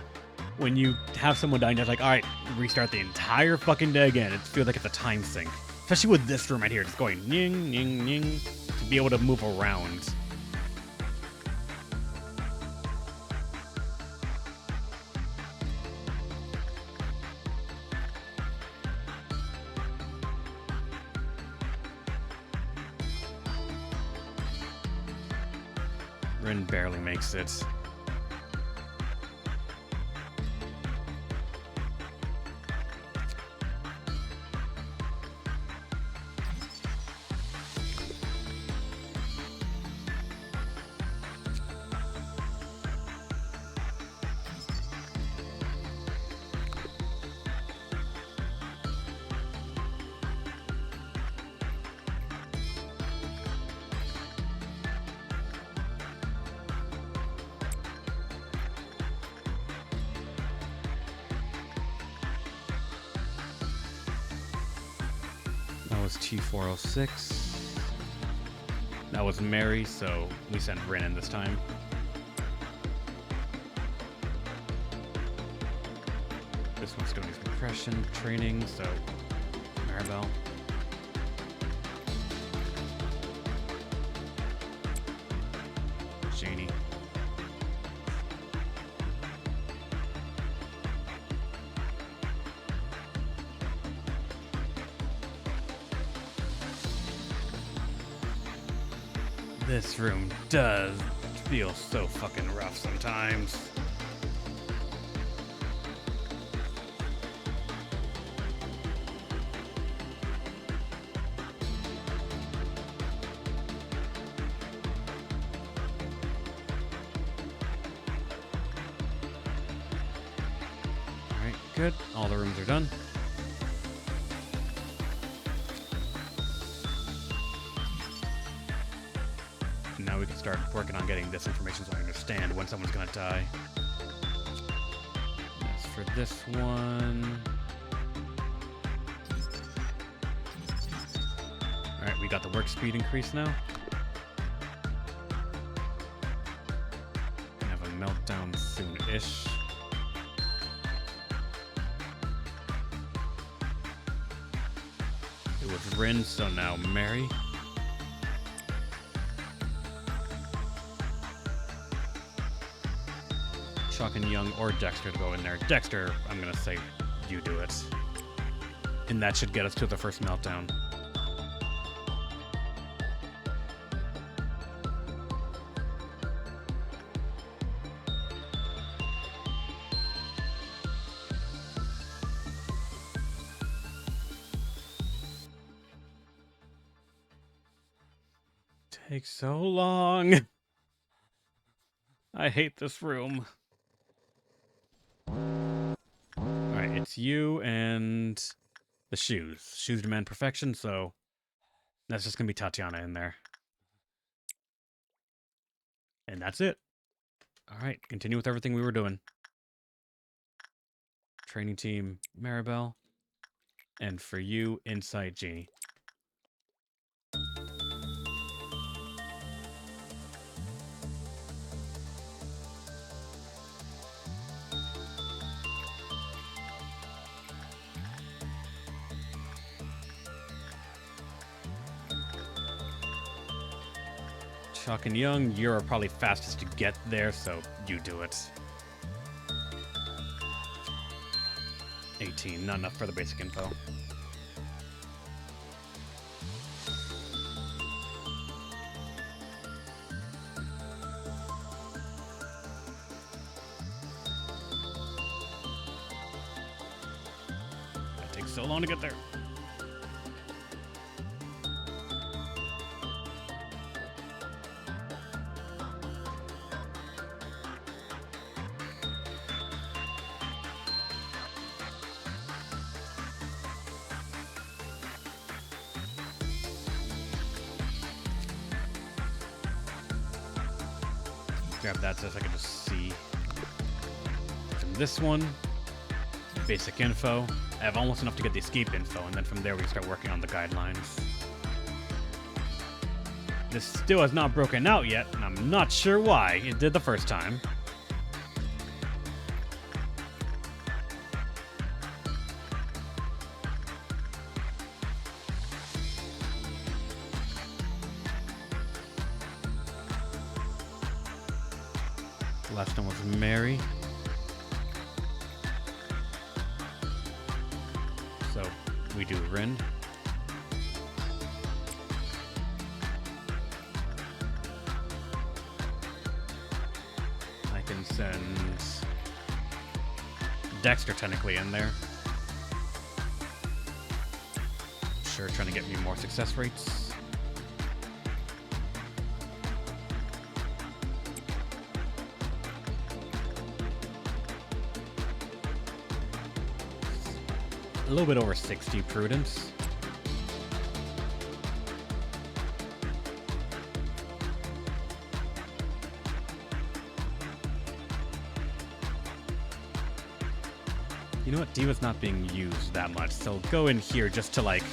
when you have someone die and you're like, alright, restart the entire fucking day again. It feels like it's a time sink. Especially with this room right here, just going ning, ning, ning, to be able to move around. Rin barely makes it. That was T406. That was Mary, so we sent Rin in this time. This one's doing his compression training, so Maribel. Janie. This room does feel so fucking rough sometimes. Alright, good. All the rooms are done. Now we can start working on getting this information so I understand when someone's gonna die. As for this one... Alright, we got the work speed increase now. Have a meltdown soon-ish. It was Rin, so now Mary. Chuck and Young or Dexter to go in there. Dexter, I'm gonna say you do it. And that should get us to the first meltdown. Takes so long. I hate this room. Alright, it's you and the shoes. Shoes demand perfection, so that's just gonna be Tatiana in there. And that's it. Alright, continue with everything we were doing. Training team, Maribel. And for you, Insight Genie. Chuck and Young, you're probably fastest to get there, so you do it. 18, not enough for the basic info. so long to get there. Grab that so I can just see. From this one, basic info. I have almost enough to get the escape info, and then from there we can start working on the guidelines. This still has not broken out yet, and I'm not sure why. It did the first time. The last one was Mary. So we do Rin. I can send Dexter technically in there. Sure, trying to get me more success rates. A little bit over 60 prudence. You know what? Diva's not being used that much, so go in here just to like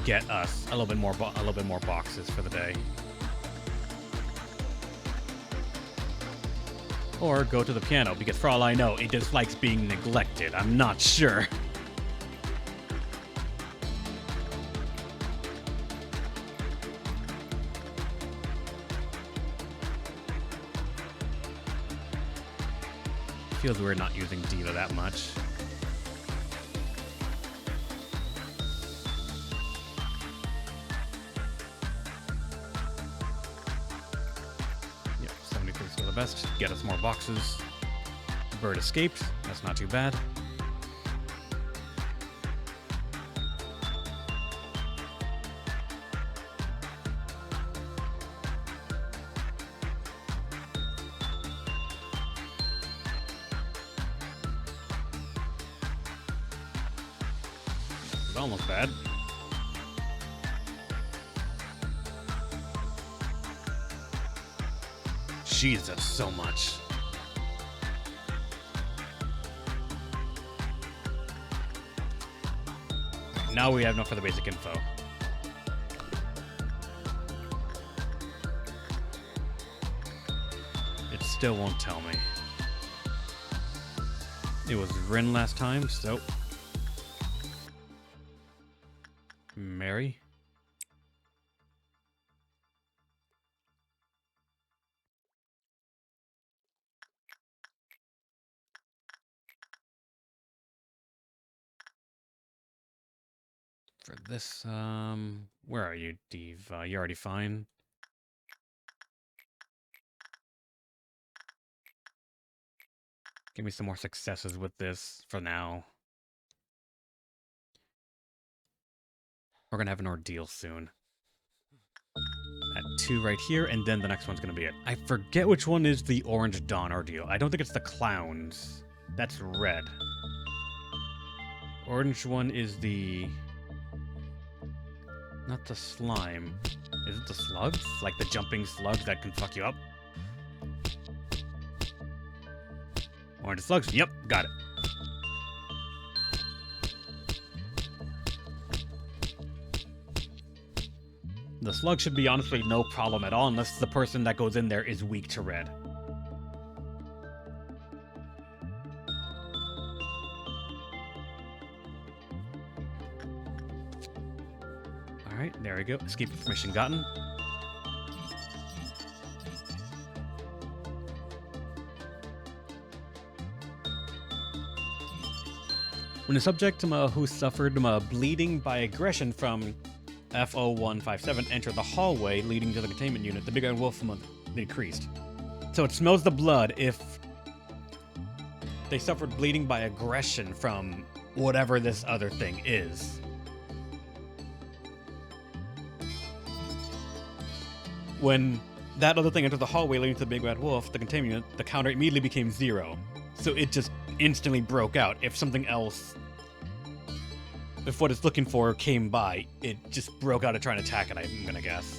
get us a little bit more boxes for the day. Or go to the piano, because for all I know, it dislikes being neglected. I'm not sure. Feels weird not using Diva that much. Yep, 73 is still the best. Get us more boxes. Bird escaped. That's not too bad. Almost bad. Jesus, so much. Now we have enough for the basic info. It still won't tell me. It was Rin last time, so... Mary? For this, where are you, Diva? You're already fine. Give me some more successes with this for now. We're gonna have an ordeal soon. At 2 right here, and then the next one's gonna be it. I forget which one is the Orange Dawn ordeal. I don't think it's the clowns. That's red. Orange one is the... Not the slime. Is it the slugs? Like the jumping slugs that can fuck you up? Orange slugs? Yep, got it. The slug should be honestly no problem at all unless the person that goes in there is weak to red. Alright, there we go. Escape information gotten. When a subject who suffered bleeding by aggression from F0157 entered the hallway leading to the containment unit, the big iron wolf decreased. So it smells the blood if they suffered bleeding by aggression from whatever this other thing is. When that other thing entered the hallway leading to the big bad wolf, the containment unit, the counter immediately became 0. So it just instantly broke out. If something else, if what it's looking for came by, it just broke out to try and attack it, I'm gonna guess.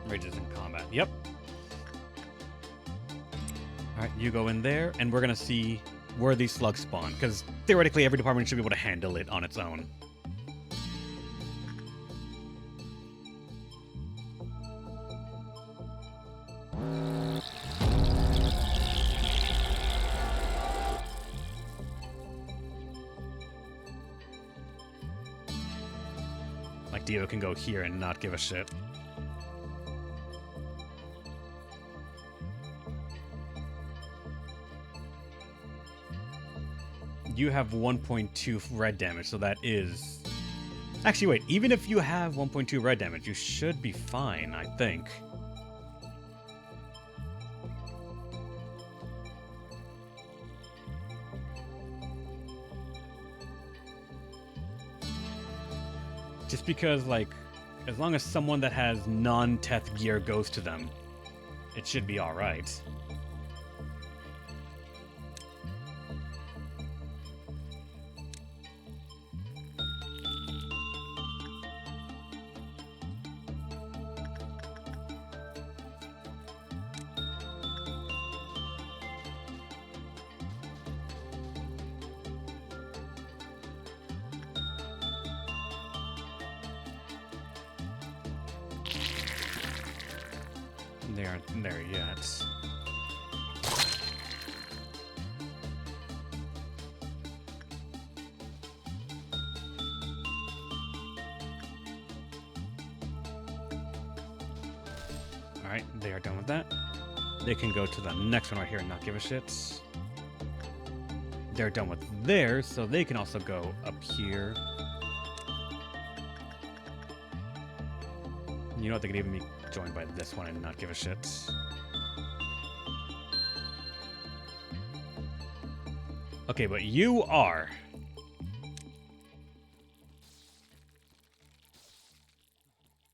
Rages in combat. Yep. Alright, you go in there, and we're gonna see where these slugs spawn, because theoretically every department should be able to handle it on its own. Like, Dio can go here and not give a shit. You have 1.2 red damage, so that is... Actually, wait, even if you have 1.2 red damage, you should be fine, I think. Just because, like, as long as someone that has non-Teth gear goes to them, it should be alright. They aren't there yet. Alright, they are done with that. They can go to the next one right here and not give a shit. They're done with theirs, so they can also go up here. You know what, they could even be joined by this one and not give a shit. Okay, but you are...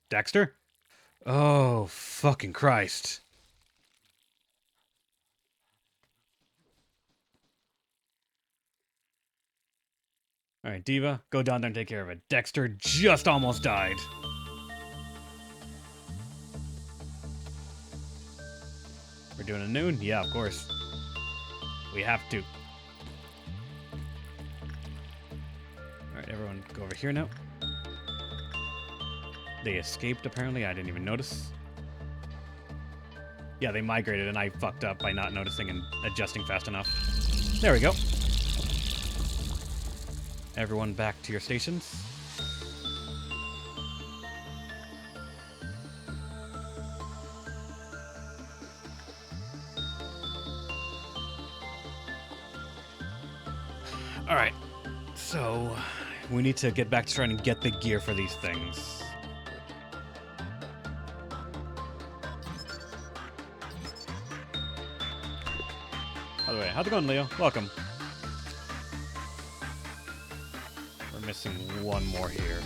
Dexter? Oh, fucking Christ. Alright, Diva, go down there and take care of it. Dexter just almost died. We're doing a noon? Yeah, of course. We have to. Alright, everyone go over here now. They escaped, apparently. I didn't even notice. Yeah, they migrated, and I fucked up by not noticing and adjusting fast enough. There we go. Everyone back to your stations. Alright, so we need to get back to trying to get the gear for these things. By the way, how's it going, Leo? Welcome. We're missing one more here.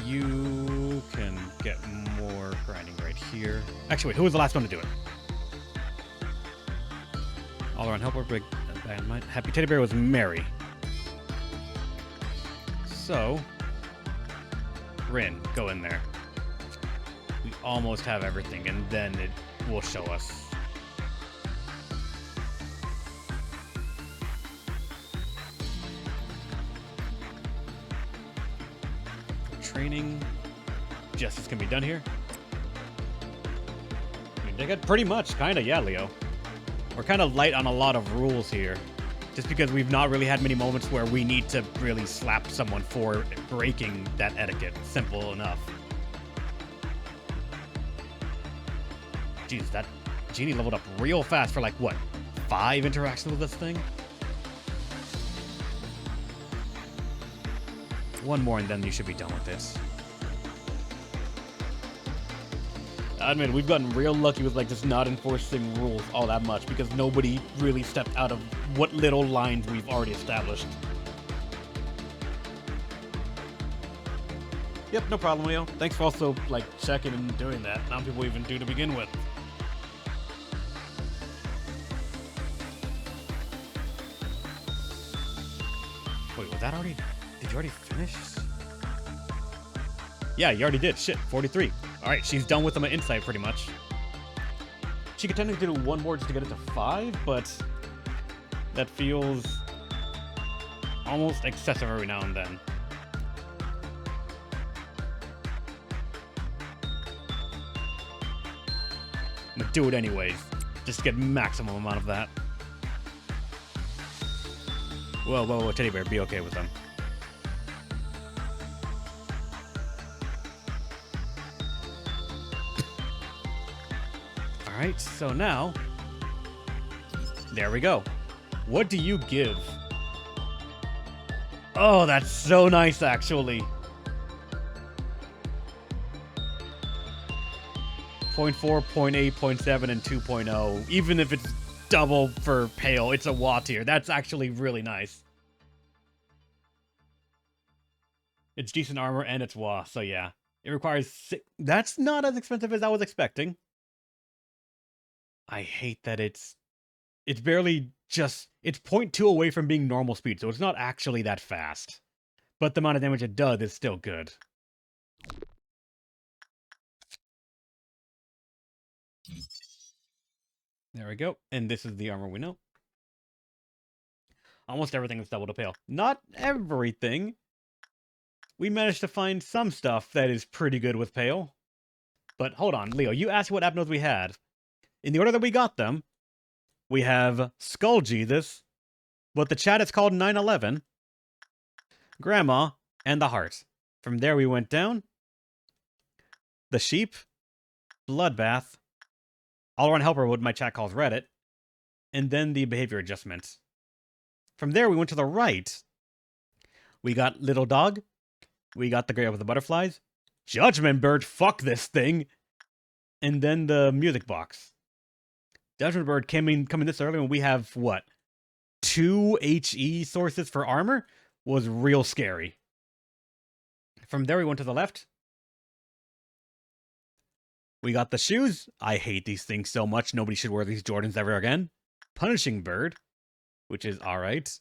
You can get more grinding right here. Actually, wait, who was the last one to do it? All around helper, big happy teddy bear was Mary. So, Rin, go in there. We almost have everything, and then it will show us. training. Justice can be done here. I mean, pretty much, kinda, yeah, Leo. We're kind of light on a lot of rules here. Just because we've not really had many moments where we need to really slap someone for breaking that etiquette. Simple enough. Jeez, that genie leveled up real fast for like, what, 5 interactions with this thing? One more and then you should be done with this. I admit, we've gotten real lucky with like just not enforcing rules all that much because nobody really stepped out of what little lines we've already established. Yep, no problem, Leo. Thanks for also like checking and doing that. Not people even do to begin with. Wait, was that already? Did you already finish? Yeah, you already did. Shit, 43. Alright, she's done with them at Insight, pretty much. She could technically do one more just to get it to 5, but that feels almost excessive every now and then. I'm gonna do it anyways, just to get maximum amount of that. Whoa, whoa, whoa, Teddy Bear, be okay with them. Alright, so now, there we go. What do you give? Oh, that's so nice, actually. 0.4, 0.8, 0.7, and 2.0. Even if it's double for Pale, it's a WA tier. That's actually really nice. It's decent armor and it's WA, so yeah. It requires 6. That's not as expensive as I was expecting. I hate that it's barely just, it's 0.2 away from being normal speed, so it's not actually that fast. But the amount of damage it does is still good. There we go. And this is the armor we know. Almost everything is double to Pale. Not everything. We managed to find some stuff that is pretty good with Pale. But hold on, Leo, you asked what abnos we had. In the order that we got them, we have Skull Jesus, what the chat is called 9/11, Grandma, and the Heart. From there we went down, the Sheep, Bloodbath, All-Around Helper, what my chat calls Reddit, and then the Behavior Adjustment. From there we went to the right. We got Little Dog, we got the Grave of the Butterflies, Judgment Bird, fuck this thing, and then the Music Box. Judgment Bird coming this early when we have, what, 2 HE sources for armor was real scary. From there we went to the left. We got the shoes. I hate these things so much. Nobody should wear these Jordans ever again. Punishing Bird, which is alright.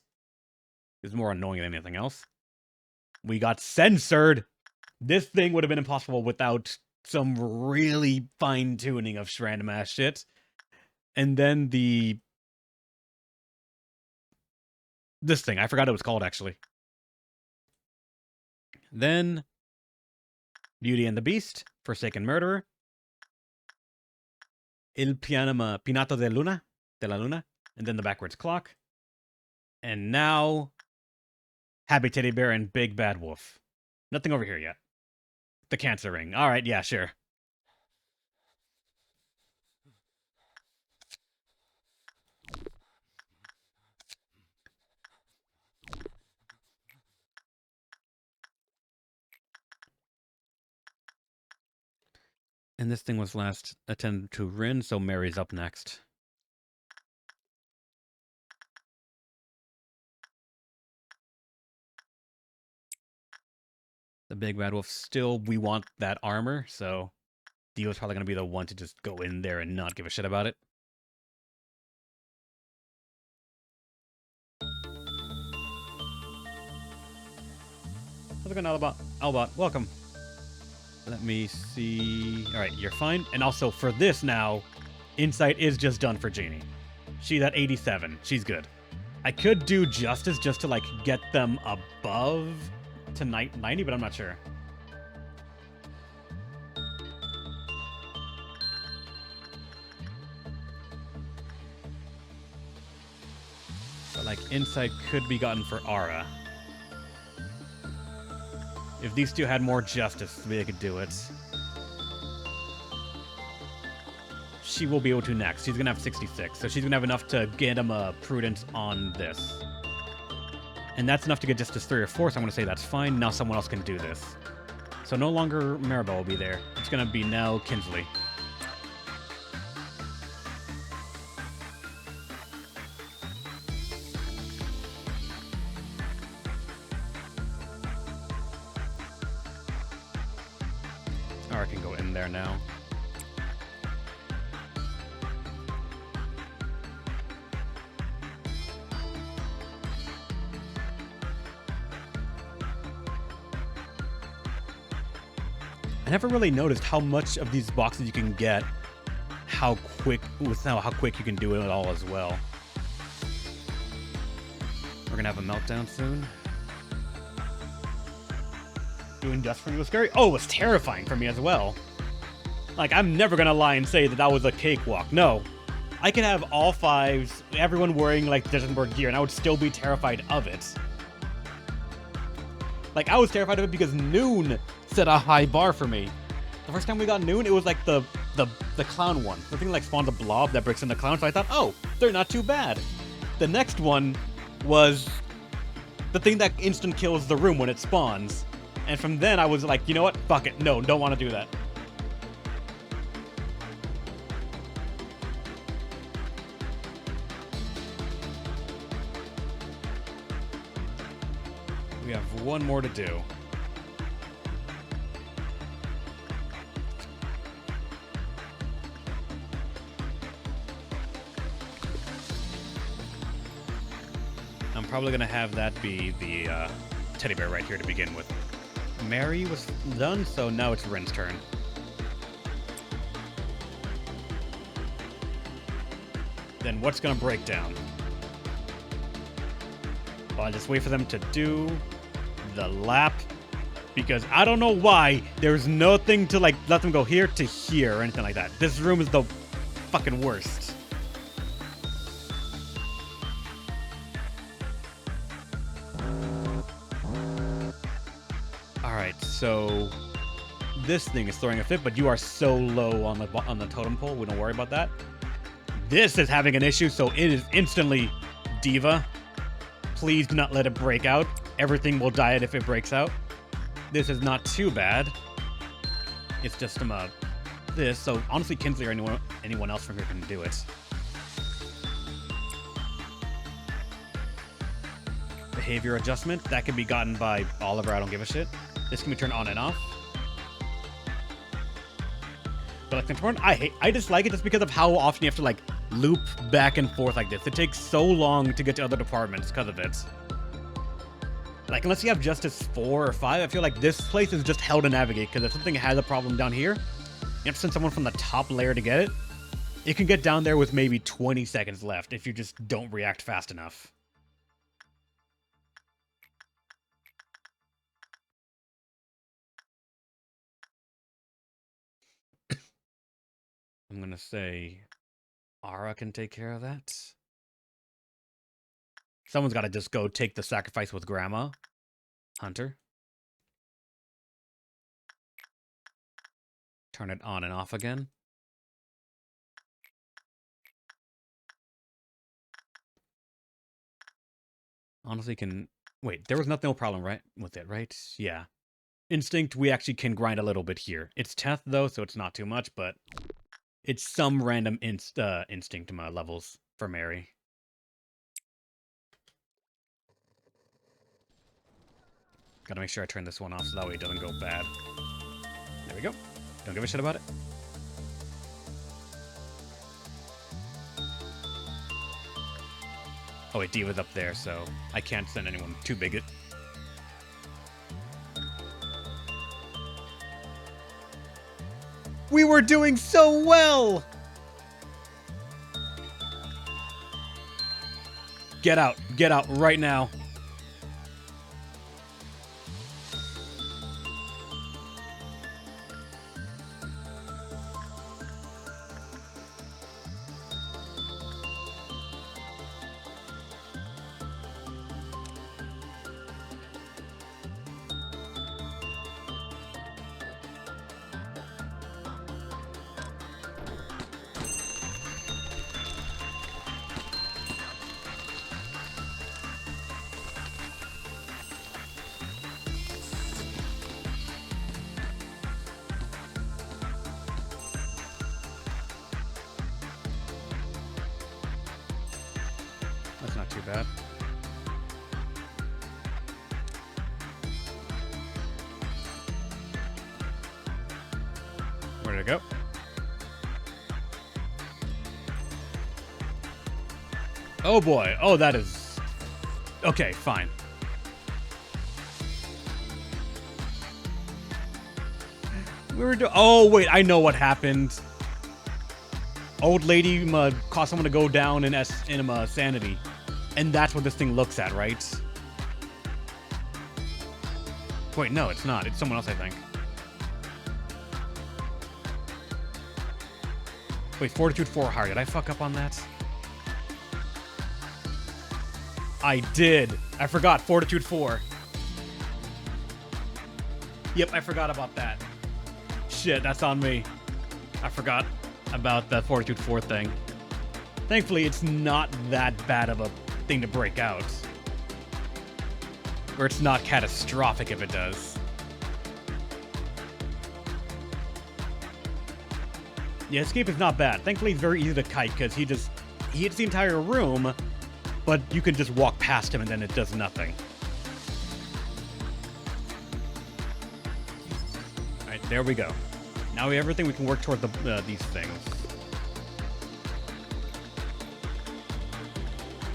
It's more annoying than anything else. We got Censored. This thing would have been impossible without some really fine-tuning of random ass shit. And then this thing, I forgot it was called, actually. Then Beauty and the Beast, Forsaken Murderer, Il Pinato de la Luna, and then the Backwards Clock. And now Happy Teddy Bear and Big Bad Wolf. Nothing over here yet. The Cancer Ring. Alright, yeah, sure. And this thing was last attended to Rin, so Mary's up next. The Big Bad Wolf, still, we want that armor, so Dio's probably going to be the one to just go in there and not give a shit about it. How's it going, Albot? Welcome. Let me see. Alright, you're fine. And also, for this now, Insight is just done for Jeannie. She's at 87. She's good. I could do Justice just to, like, get them above to 90, but I'm not sure. like, insight could be gotten for Ara. If these two had more justice, maybe they could do it. She will be able to next. She's gonna have 66, so she's gonna have enough to get him a prudence on this. And that's enough to get justice 3 or 4, so I'm gonna say that's fine. Now someone else can do this. So no longer Maribel will be there. It's gonna be now Kinsley. Or I can go in there now. I never really noticed how much of these boxes you can get, how quick you can do it all as well. We're gonna have a meltdown soon. Doing dust for me was scary. Oh, it was terrifying for me as well. Like, I'm never gonna lie and say that that was a cakewalk. No. I could have all 5s, everyone wearing, like, Duesenberg gear, and I would still be terrified of it. Like, I was terrified of it because Noon set a high bar for me. The first time we got Noon, it was like the clown one. The thing like spawns a blob that breaks into clown, so I thought, oh, they're not too bad. The next one was the thing that instant kills the room when it spawns. And from then I was like, you know what? Fuck it. No, don't want to do that. We have one more to do. I'm probably going to have that be the teddy bear right here to begin with. Mary was done, so now it's Ren's turn. Then what's going to break down? Well, I'll just wait for them to do the lap, because I don't know why there's nothing to like let them go here to here or anything like that. This room is the fucking worst. Alright, so this thing is throwing a fit, but you are so low on the totem pole, we don't worry about that. This is having an issue, so it is instantly Diva. Please do not let it break out. Everything will die if it breaks out. This is not too bad. It's just this. So honestly, Kinsley or anyone else from here can do it. Behavior adjustment. That can be gotten by Oliver. I don't give a shit. This can be turned on and off. But like the turn, I dislike it just because of how often you have to like loop back and forth like this. It takes so long to get to other departments because of it. Like, unless you have Justice 4 or 5, I feel like this place is just hell to navigate, because if something has a problem down here, you have to send someone from the top layer to get it. It can get down there with maybe 20 seconds left if you just don't react fast enough. I'm gonna say Ara can take care of that. Someone's got to just go take the sacrifice with Grandma. Hunter. Turn it on and off again. Honestly, can... Wait, there was no problem, right? With it, right? Yeah. Instinct, we actually can grind a little bit here. It's Teth, though, so it's not too much, but... It's some random instinct levels for Mary. Gotta make sure I turn this one off so that way it doesn't go bad. There we go. Don't give a shit about it. Oh wait, Diva's up there, so I can't send anyone too big. We were doing so well! Get out right now. too bad. Where did it go? Oh boy. Oh, that is... Okay, fine. We were oh, wait, I know what happened. Old lady caused someone to go down in sanity. And that's what this thing looks at, right? Wait, no, it's not. It's someone else, I think. Wait, Fortitude 4 hard. Did I fuck up on that? I did. I forgot. Fortitude 4. Yep, I forgot about that. Shit, that's on me. I forgot about the Fortitude 4 thing. Thankfully, it's not that bad of a thing to break out. Or it's not catastrophic if it does. Yeah, escape is not bad. Thankfully, it's very easy to kite because he hits the entire room, but you can just walk past him and then it does nothing. Alright, there we go. Now we have everything we can work toward these things.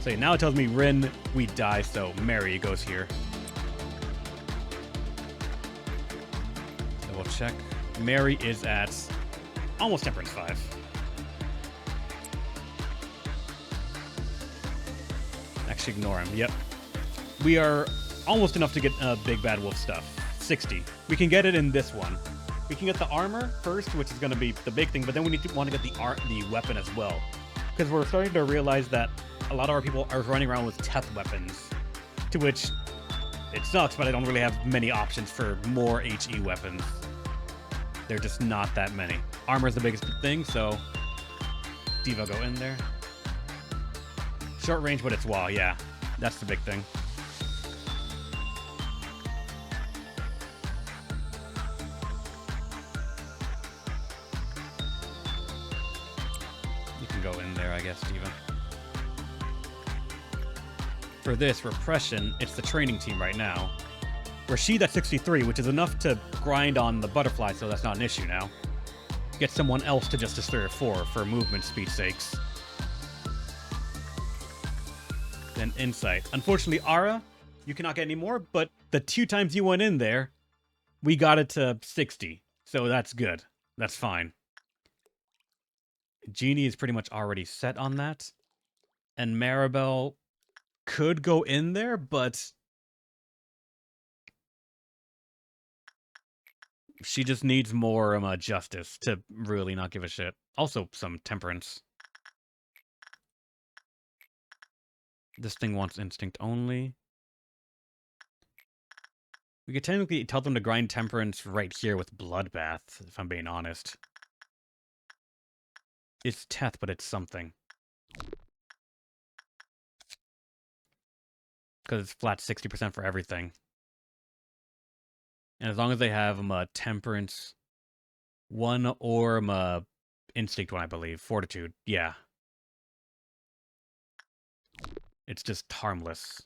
So yeah, now it tells me Rin, we die, so Mary goes here. So we'll check. Mary is at almost Temperance 5. Actually, ignore him. Yep. We are almost enough to get Big Bad Wolf stuff. 60. We can get it in this one. We can get the armor first, which is going to be the big thing, but then we want to get the weapon as well. Because we're starting to realize that a lot of our people are running around with Teth weapons. To which, it sucks, but I don't really have many options for more HE weapons. They're just not that many. Armor is the biggest thing, so Diva go in there. Short range, but it's wall, yeah. That's the big thing. You can go in there, I guess, Diva. For this, Repression, it's the training team right now. Rashid at 63, which is enough to grind on the butterfly, so that's not an issue now. Get someone else to Justice 3 or 4 for movement speed sakes. Then Insight. Unfortunately, Ara, you cannot get any more, but the 2 times you went in there, we got it to 60. So that's good. That's fine. Genie is pretty much already set on that. And Maribel could go in there, but she just needs more justice to really not give a shit. Also, some temperance. This thing wants instinct only. We could technically tell them to grind temperance right here with bloodbath, if I'm being honest. It's Teth, but it's something. Because it's flat 60% for everything. And as long as they have temperance 1 or instinct 1, I believe. Fortitude, yeah. It's just harmless.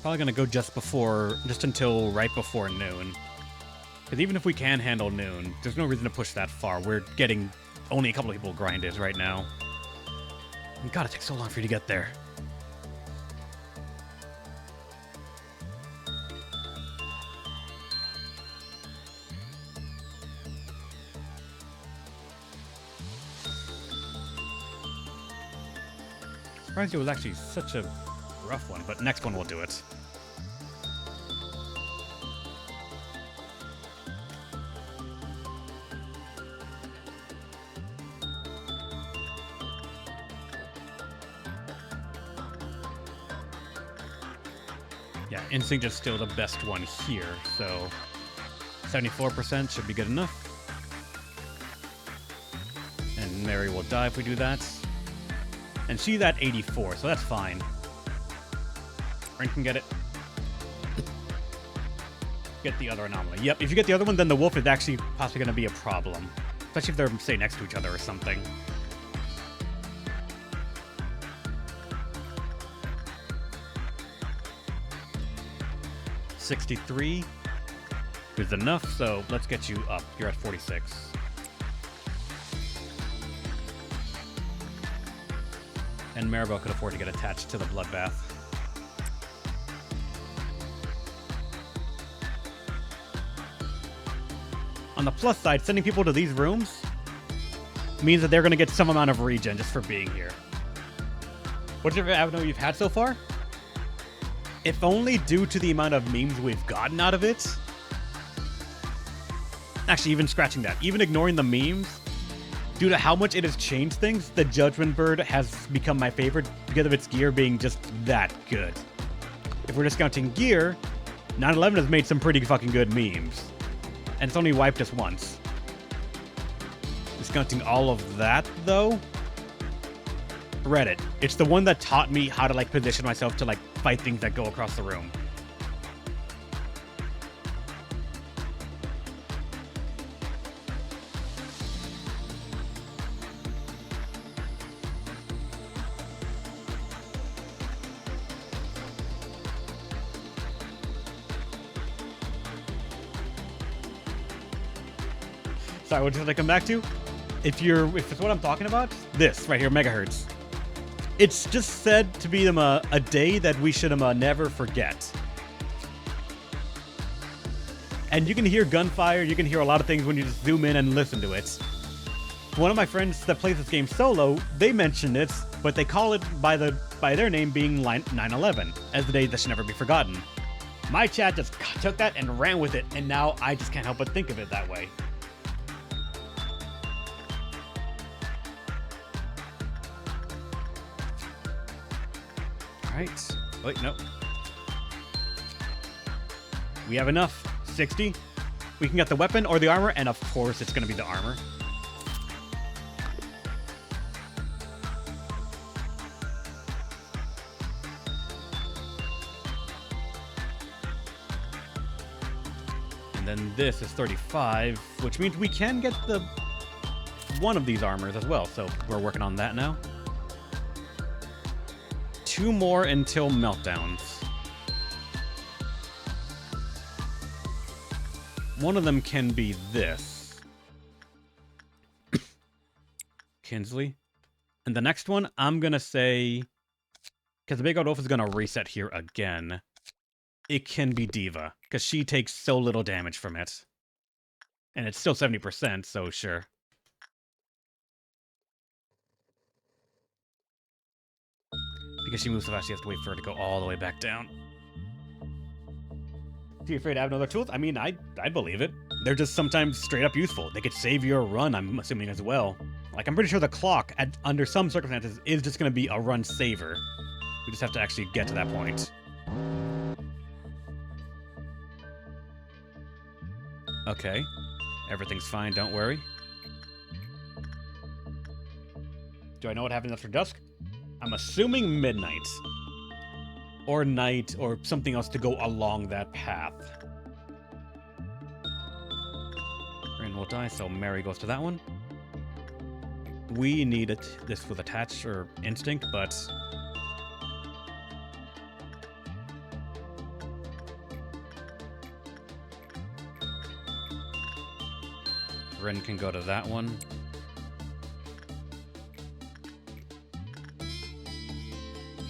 Probably gonna go just until right before noon. Because even if we can handle noon, there's no reason to push that far. We're getting only a couple of people grinded right now. And God, it takes so long for you to get there. Surprised it was actually such a rough one, but next one will do it. Yeah, instinct is still the best one here, so 74% should be good enough. And Mary will die if we do that. And she's at 84, so that's fine. Ren can get it. Get the other anomaly. Yep, if you get the other one, then the wolf is actually possibly going to be a problem. Especially if they're, say, next to each other or something. $63 is enough, so let's get you up. You're at 46. And Maribel could afford to get attached to the bloodbath. On the plus side, sending people to these rooms means that they're going to get some amount of regen just for being here. What's your avenue you've had so far? If only due to the amount of memes we've gotten out of it. Actually, even scratching that, even ignoring the memes, due to how much it has changed things, the Judgment Bird has become my favorite because of its gear being just that good. If we're discounting gear, 9/11 has made some pretty fucking good memes. And it's only wiped us once. Discounting all of that, though? Reddit. It's the one that taught me how to, like, position myself to, like, fight things that go across the room. Sorry, what did I come back to? If it's what I'm talking about, this right here, megahertz. It's just said to be a day that we should never forget. And you can hear gunfire, you can hear a lot of things when you just zoom in and listen to it. One of my friends that plays this game solo, they mentioned it, but they call it by their name being 9/11 as the day that should never be forgotten. My chat just took that and ran with it, and now I just can't help but think of it that way. Right. Wait, no. We have enough. 60. We can get the weapon or the armor, and of course it's going to be the armor. And then this is 35, which means we can get the one of these armors as well, so we're working on that now. 2 more until meltdowns. One of them can be this. Kinsley. And the next one, I'm going to say, because the big old wolf is going to reset here again, it can be Diva, because she takes so little damage from it. And it's still 70%, so sure. Because she moves so fast, she has to wait for her to go all the way back down. Are you afraid to have no other tools? I mean, I'd believe it. They're just sometimes straight up useful. They could save your run, I'm assuming, as well. Like, I'm pretty sure the clock, under some circumstances, is just going to be a run saver. We just have to actually get to that point. Okay. Everything's fine, don't worry. Do I know what happens after dusk? I'm assuming midnight. Or night, or something else to go along that path. Rain will die, so Mary goes to that one. We need this with attach or instinct, but... Ren can go to that one.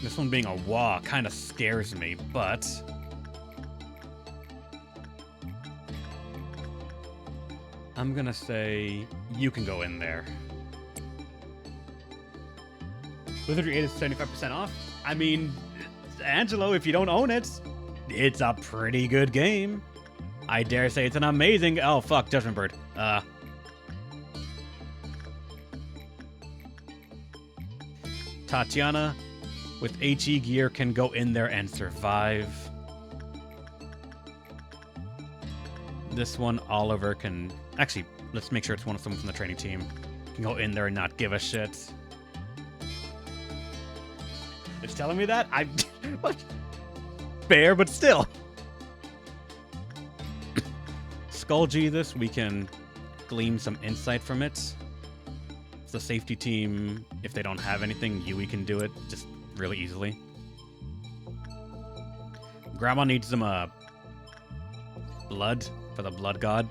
This one being a wah kind of scares me, but... I'm gonna say you can go in there. Wizardry 8 is 75% off? I mean, Angelo, if you don't own it, it's a pretty good game. I dare say it's an amazing... Oh, fuck, Judgment Bird. Tatiana with HE gear can go in there and survive. This one, Oliver can... Actually, let's make sure it's someone from the training team. Can go in there and not give a shit. It's telling me that? I... Fair, but still. Skull G this, we can glean some insight from it. It's the safety team, if they don't have anything, Yui can do it just really easily. Grandma needs some blood for the blood god.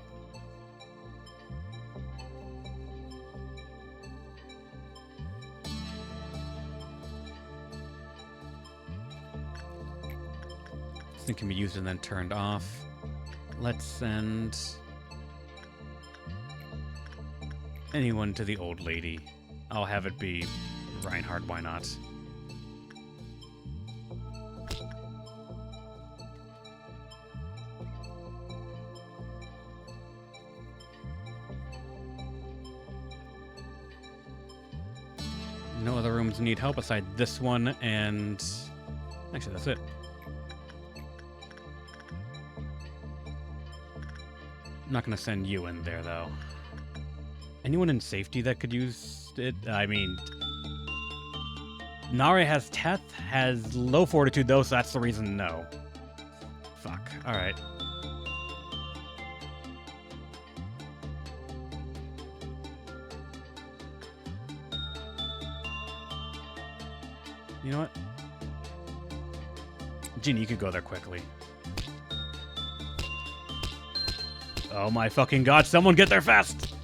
This thing can be used and then turned off. Let's send anyone to the old lady. I'll have it be Reinhardt, why not? No other rooms need help aside this one, and actually that's it. I'm not gonna send you in there though. Anyone in safety that could use it? I mean, Nare has Teth, has low fortitude though, so that's the reason no. Fuck. Alright. You know what? Ginny, you could go there quickly. Oh my fucking god, someone get there fast!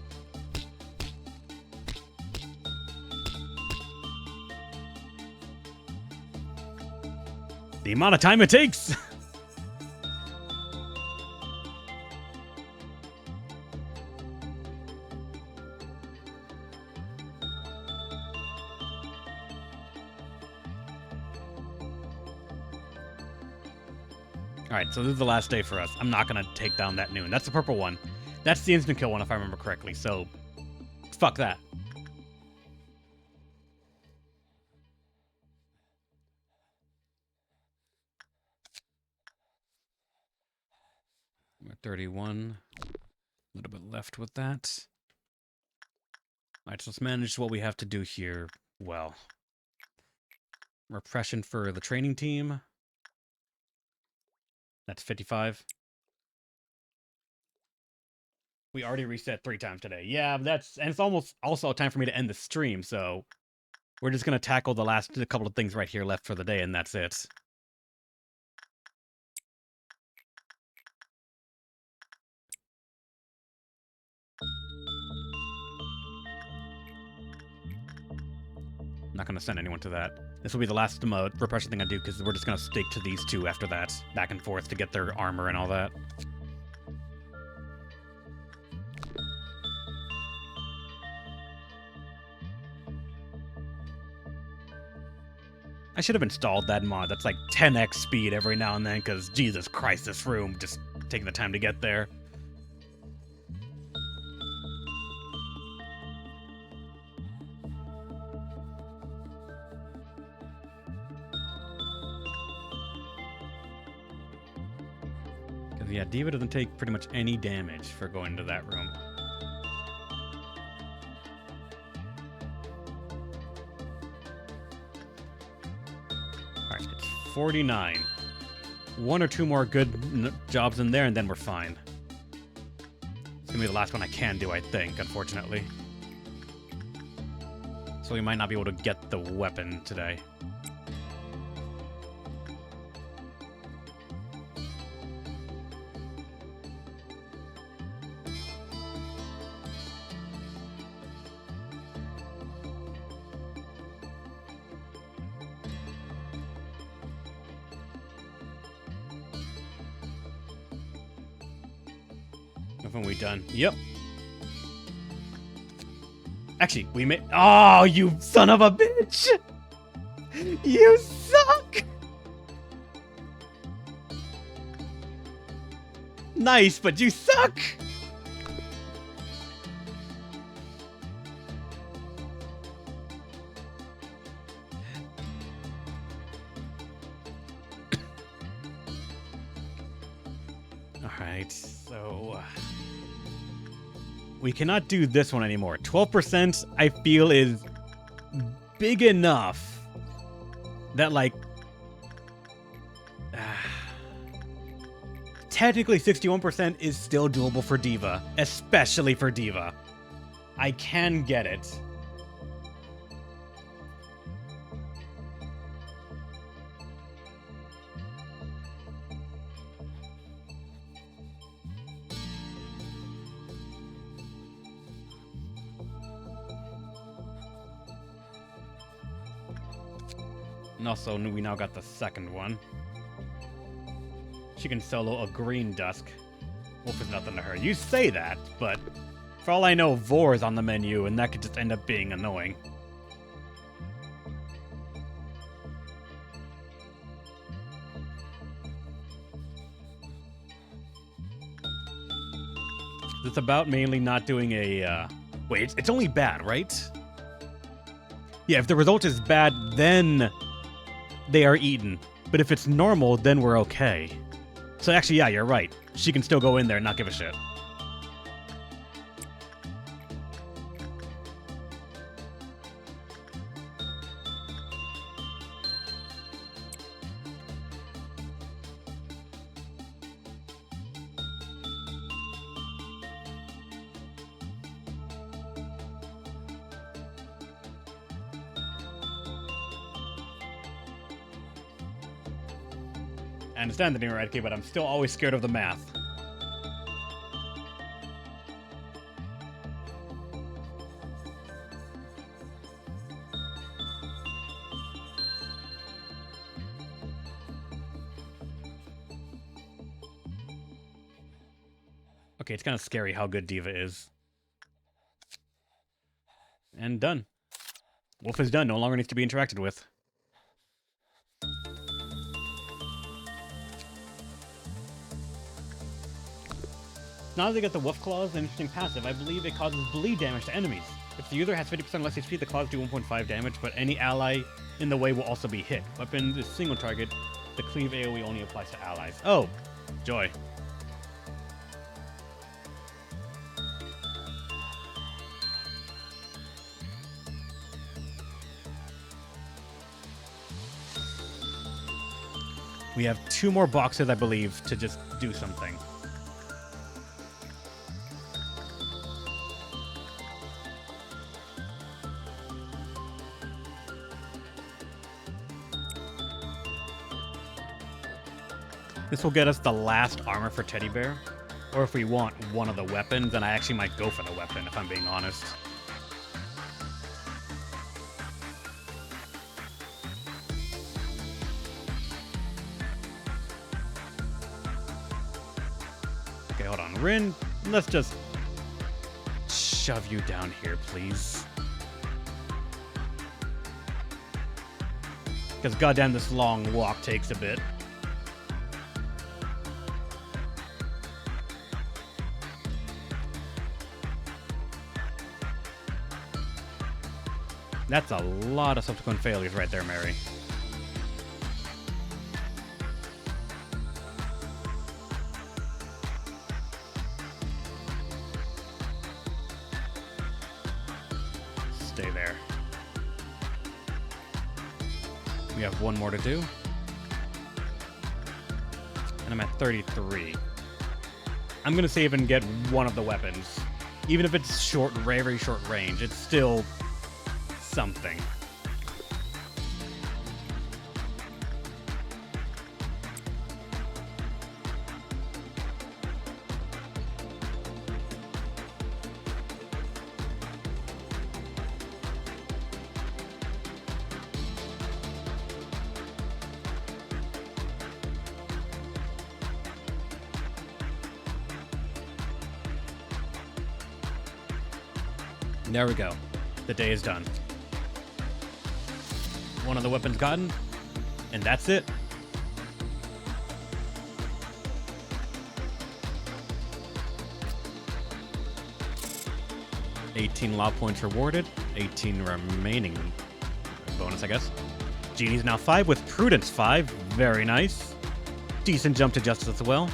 The amount of time it takes! Alright, so this is the last day for us. I'm not gonna take down that noon. That's the purple one. That's the instant kill one, if I remember correctly, so... fuck that. We're at 31. A little bit left with that. Alright, so let's manage what we have to do here well. Repression for the training team. That's 55. We already reset 3 times today. Yeah, that's... and it's almost also time for me to end the stream, so... we're just gonna tackle the last couple of things right here left for the day, and that's it. I'm not gonna send anyone to that. This will be the last repression thing I do, because we're just gonna stick to these 2 after that. Back and forth to get their armor and all that. I should have installed that mod. That's like 10x speed every now and then, because Jesus Christ, this room, just taking the time to get there. Because, yeah, Diva doesn't take pretty much any damage for going to that room. Alright, it's 49. 1 or 2 more good jobs in there, and then we're fine. It's gonna be the last one I can do, I think, unfortunately. So we might not be able to get the weapon today. Haven't we done? Yep. Actually, we may... oh, you son of a bitch! You suck! Nice, but you suck! Alright, so... we cannot do this one anymore. 12% I feel is big enough that, like, technically 61% is still doable for Diva, especially for Diva. I can get it. And also, we now got the second one. She can solo a green Dusk. Wolf is nothing to her. You say that, but for all I know, Vor is on the menu, and that could just end up being annoying. It's about mainly not doing a, wait, it's only bad, right? Yeah, if the result is bad, then they are eaten. But if it's normal, then we're okay. So actually, yeah, you're right. She can still go in there and not give a shit. I understand the theoretically, but I'm still always scared of the math. Okay, it's kind of scary how good Diva is. And done. Wolf is done, no longer needs to be interacted with. Now that they get the Wolf Claws, an interesting passive, I believe it causes bleed damage to enemies. If the user has 50% less HP, the claws do 1.5 damage, but any ally in the way will also be hit. Weapon is single target. The cleave AoE only applies to allies. Oh, joy. We have 2 more boxes, I believe, to just do something. This will get us the last armor for Teddy Bear. Or if we want one of the weapons, then I actually might go for the weapon, if I'm being honest. Okay, hold on. Rin, let's just shove you down here, please. Because goddamn, this long walk takes a bit. That's a lot of subsequent failures right there, Mary. Stay there. We have 1 more to do. And I'm at 33. I'm gonna save and get one of the weapons. Even if it's short, very short range, it's still something. There we go. The day is done. One of the weapons gotten, and that's it. $18 law points rewarded, 18 remaining bonus, I guess. Genie's now 5 with Prudence 5, very nice. Decent jump to Justice as well.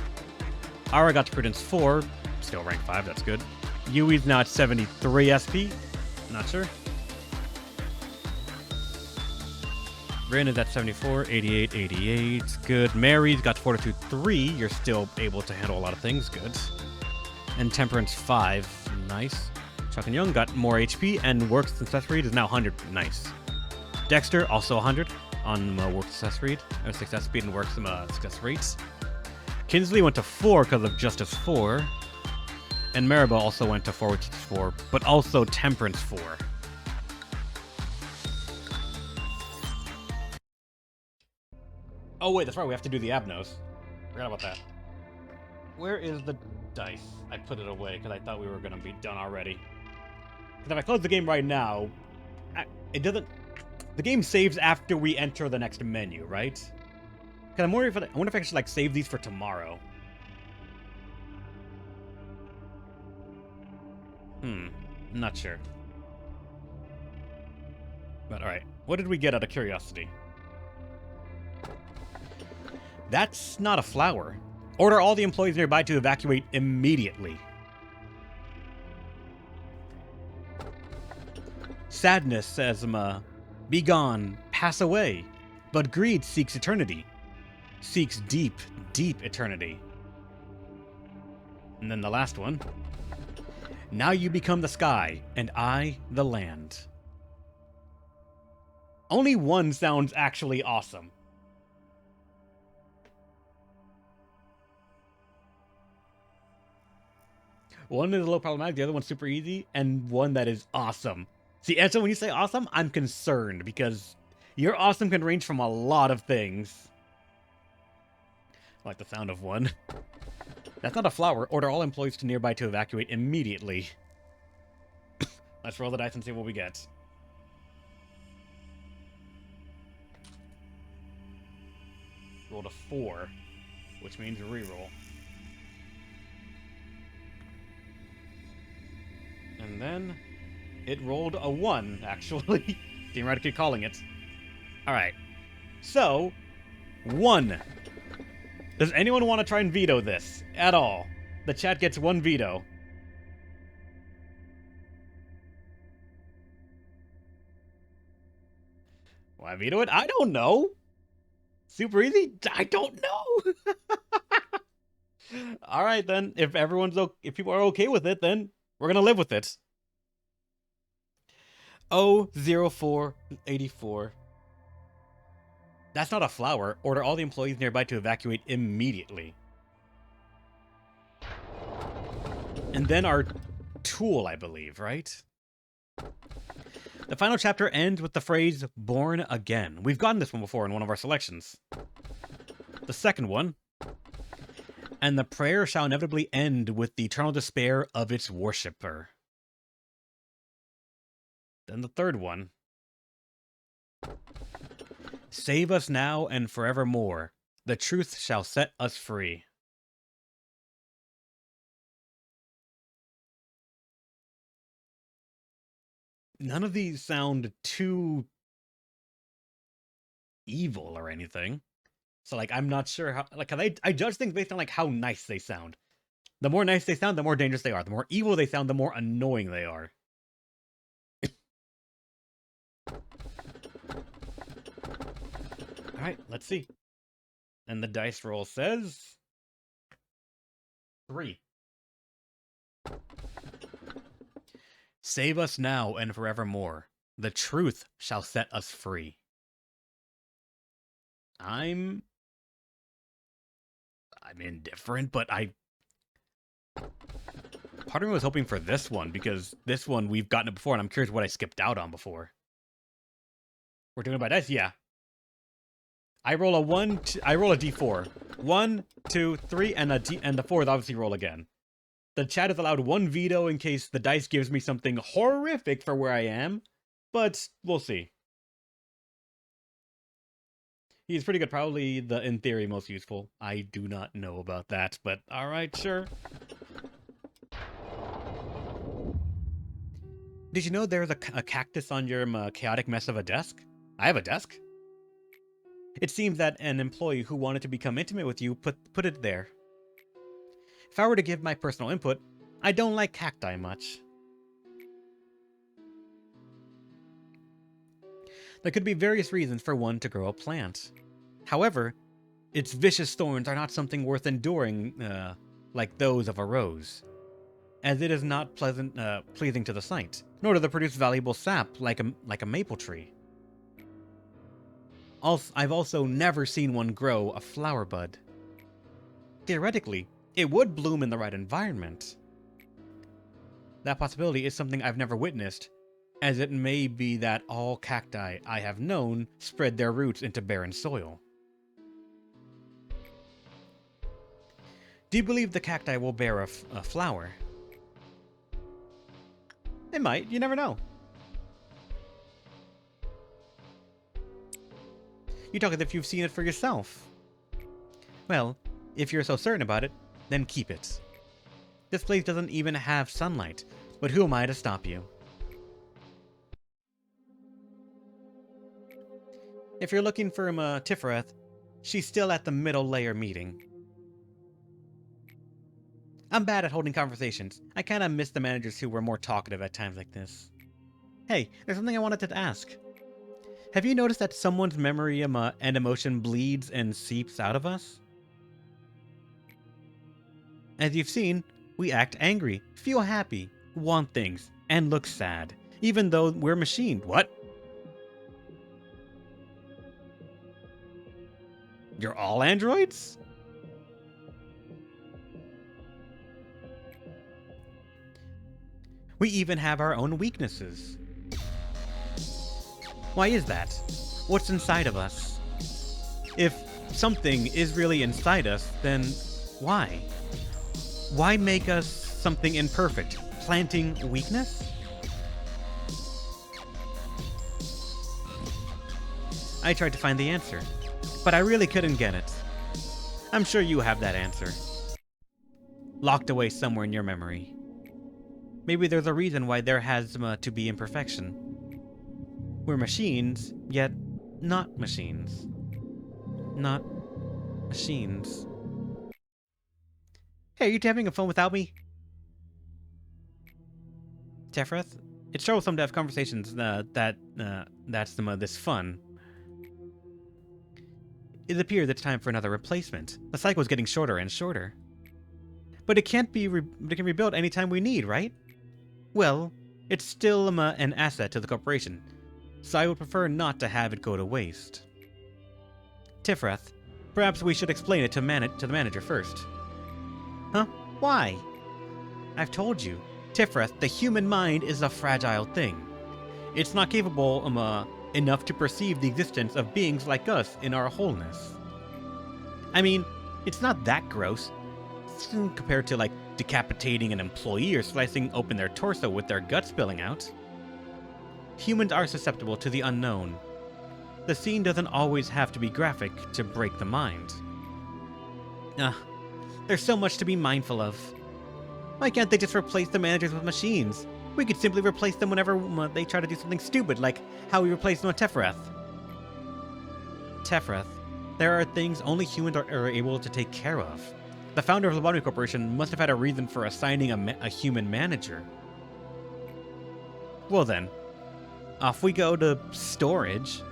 Ara got to Prudence 4, still rank 5, that's good. Yui's now at 73 SP, not sure. Rin is at 74, 88, 88. Good. Mary's got Fortitude 3. You're still able to handle a lot of things. Good. And Temperance 5. Nice. Chuck and Young got more HP, and Work Success Read is now 100. Nice. Dexter, also 100 on Work Success Read. Success Speed and Work Success Rates. Kinsley went to 4 because of Justice 4. And Maribel also went to Fortitude 4, but also Temperance 4. Oh wait, that's right, we have to do the abnos. Forgot about that. Where is the dice? I put it away because I thought we were going to be done already. Because if I close the game right now, it doesn't... The game saves after we enter the next menu, right? Because I wonder if I should like save these for tomorrow. I'm not sure. But alright, what did we get out of curiosity? That's not a flower. Order all the employees nearby to evacuate immediately. Sadness says, be gone, pass away. But greed seeks eternity. Seeks deep, deep eternity. And then the last one. Now you become the sky, and I the land. Only one sounds actually awesome. One is a little problematic, the other one's super easy, and one that is awesome. See, and so when you say awesome, I'm concerned, because your awesome can range from a lot of things. I like the sound of one. That's not a flower. Order all employees to nearby to evacuate immediately. Let's roll the dice and see what we get. Rolled a 4, which means reroll. And then it rolled a 1, actually. Game Rider keep calling it. Alright. So, 1. Does anyone want to try and veto this? At all? The chat gets 1 veto. Why veto it? I don't know. Super easy? I don't know. Alright then. If people are okay with it, then we're gonna live with it. 00484. That's not a flower. Order all the employees nearby to evacuate immediately. And then our tool, I believe, right? The final chapter ends with the phrase, born again. We've gotten this one before in one of our selections. The second one. And the prayer shall inevitably end with the eternal despair of its worshipper. Then the third one. Save us now and forevermore. The truth shall set us free. None of these sound too evil or anything. So, like, I'm not sure how... Like, I judge things based on, like, how nice they sound. The more nice they sound, the more dangerous they are. The more evil they sound, the more annoying they are. Alright, let's see. And the dice roll says... 3. Save us now and forevermore. The truth shall set us free. I'm indifferent, but part of me was hoping for this one, because this one, we've gotten it before, and I'm curious what I skipped out on before. We're doing it by dice? Yeah. I roll a d4. 1, 2, 3, and the 4 is obviously roll again. The chat is allowed 1 veto in case the dice gives me something horrific for where I am, but we'll see. He's pretty good, probably in theory, most useful. I do not know about that, but alright, sure. Did you know there's a cactus on your chaotic mess of a desk? I have a desk. It seems that an employee who wanted to become intimate with you put it there. If I were to give my personal input, I don't like cacti much. There could be various reasons for one to grow a plant. However, its vicious thorns are not something worth enduring like those of a rose, as it is not pleasing to the sight, nor does it produce valuable sap like a maple tree. I've also never seen one grow a flower bud. Theoretically, it would bloom in the right environment. That possibility is something I've never witnessed, as it may be that all cacti I have known spread their roots into barren soil. Do you believe the cacti will bear a flower? It might, you never know. You talk as if you've seen it for yourself. Well, if you're so certain about it, then keep it. This place doesn't even have sunlight, but who am I to stop you? If you're looking for Tifereth, she's still at the middle layer meeting. I'm bad at holding conversations. I kinda miss the managers who were more talkative at times like this. Hey, there's something I wanted to ask. Have you noticed that someone's memory and emotion bleeds and seeps out of us? As you've seen, we act angry, feel happy, want things, and look sad, even though we're machined. What? You're all androids? We even have our own weaknesses. Why is that? What's inside of us? If something is really inside us, then why? Why make us something imperfect, planting weakness? I tried to find the answer, but I really couldn't get it. I'm sure you have that answer, locked away somewhere in your memory. Maybe there's a reason why there has to be imperfection. We're machines, yet not machines. Not machines. Hey, are you having fun without me? Tefreth? It's troublesome to have conversations that's this fun. It appears it's time for another replacement. The cycle is getting shorter and shorter. But it can't be it can be rebuilt anytime we need, right? Well, it's still an asset to the corporation, so I would prefer not to have it go to waste. Tifreth, perhaps we should explain it to the manager first. Huh? Why? I've told you, Tifreth, the human mind is a fragile thing. It's not capable enough to perceive the existence of beings like us in our wholeness. I mean, it's not that gross, compared to, like, decapitating an employee or slicing open their torso with their gut spilling out. Humans are susceptible to the unknown. The scene doesn't always have to be graphic to break the mind. There's so much to be mindful of. Why can't they just replace the managers with machines? We could simply replace them whenever they try to do something stupid, like how we replaced them with Tefreth. Tefreth, there are things only humans are able to take care of. The founder of Lobotomy Corporation must have had a reason for assigning a human manager. Well then, off we go to storage.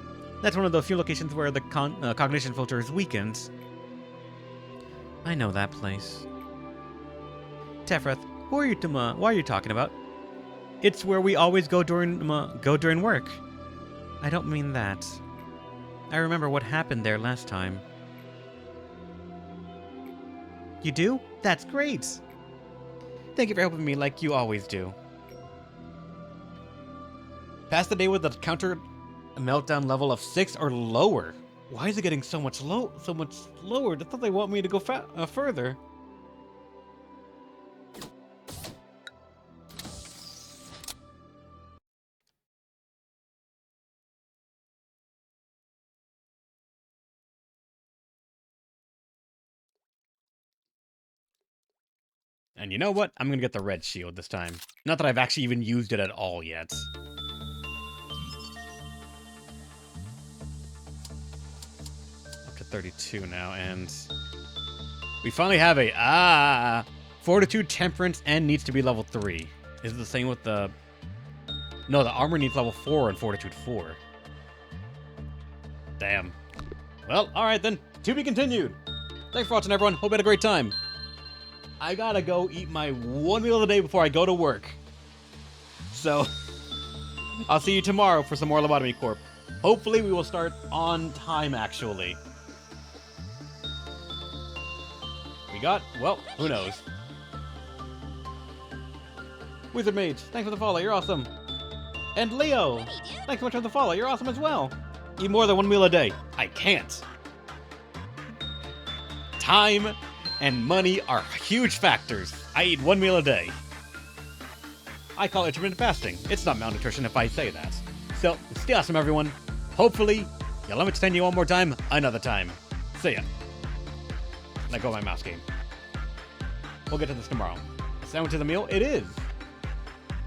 That's one of the few locations where the cognition filter is weakened. I know that place. Tefreth, what are you talking about? It's where we always go during work. I don't mean that. I remember what happened there last time. You do? That's great! Thank you for helping me like you always do. Pass the day with a counter meltdown level of 6 or lower. Why is it getting so much lower? I thought they want me to go further. And you know what? I'm gonna get the red shield this time. Not that I've actually even used it at all yet. Up to 32 now, and we finally have a Fortitude, Temperance, and needs to be level 3. Is it the same with the... No, the armor needs level 4 and Fortitude 4. Damn. Well, alright then. To be continued. Thanks for watching, everyone. Hope you had a great time. I gotta go eat my one meal of the day before I go to work. So, I'll see you tomorrow for some more Lobotomy Corp. Hopefully we will start on time, actually. We got, well, who knows. Wizard Mage, thanks for the follow, you're awesome. And Leo, thanks so much for the follow, you're awesome as well. Eat more than one meal a day. I can't. Time and money are huge factors. I eat one meal a day. I call it intermittent fasting. It's not malnutrition if I say that. So, stay awesome, everyone. Hopefully, you'll let me extend you one more time, another time. See ya. Let go of my mouse game. We'll get to this tomorrow. Sandwich is a meal? It is.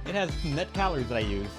It has net calories that I use.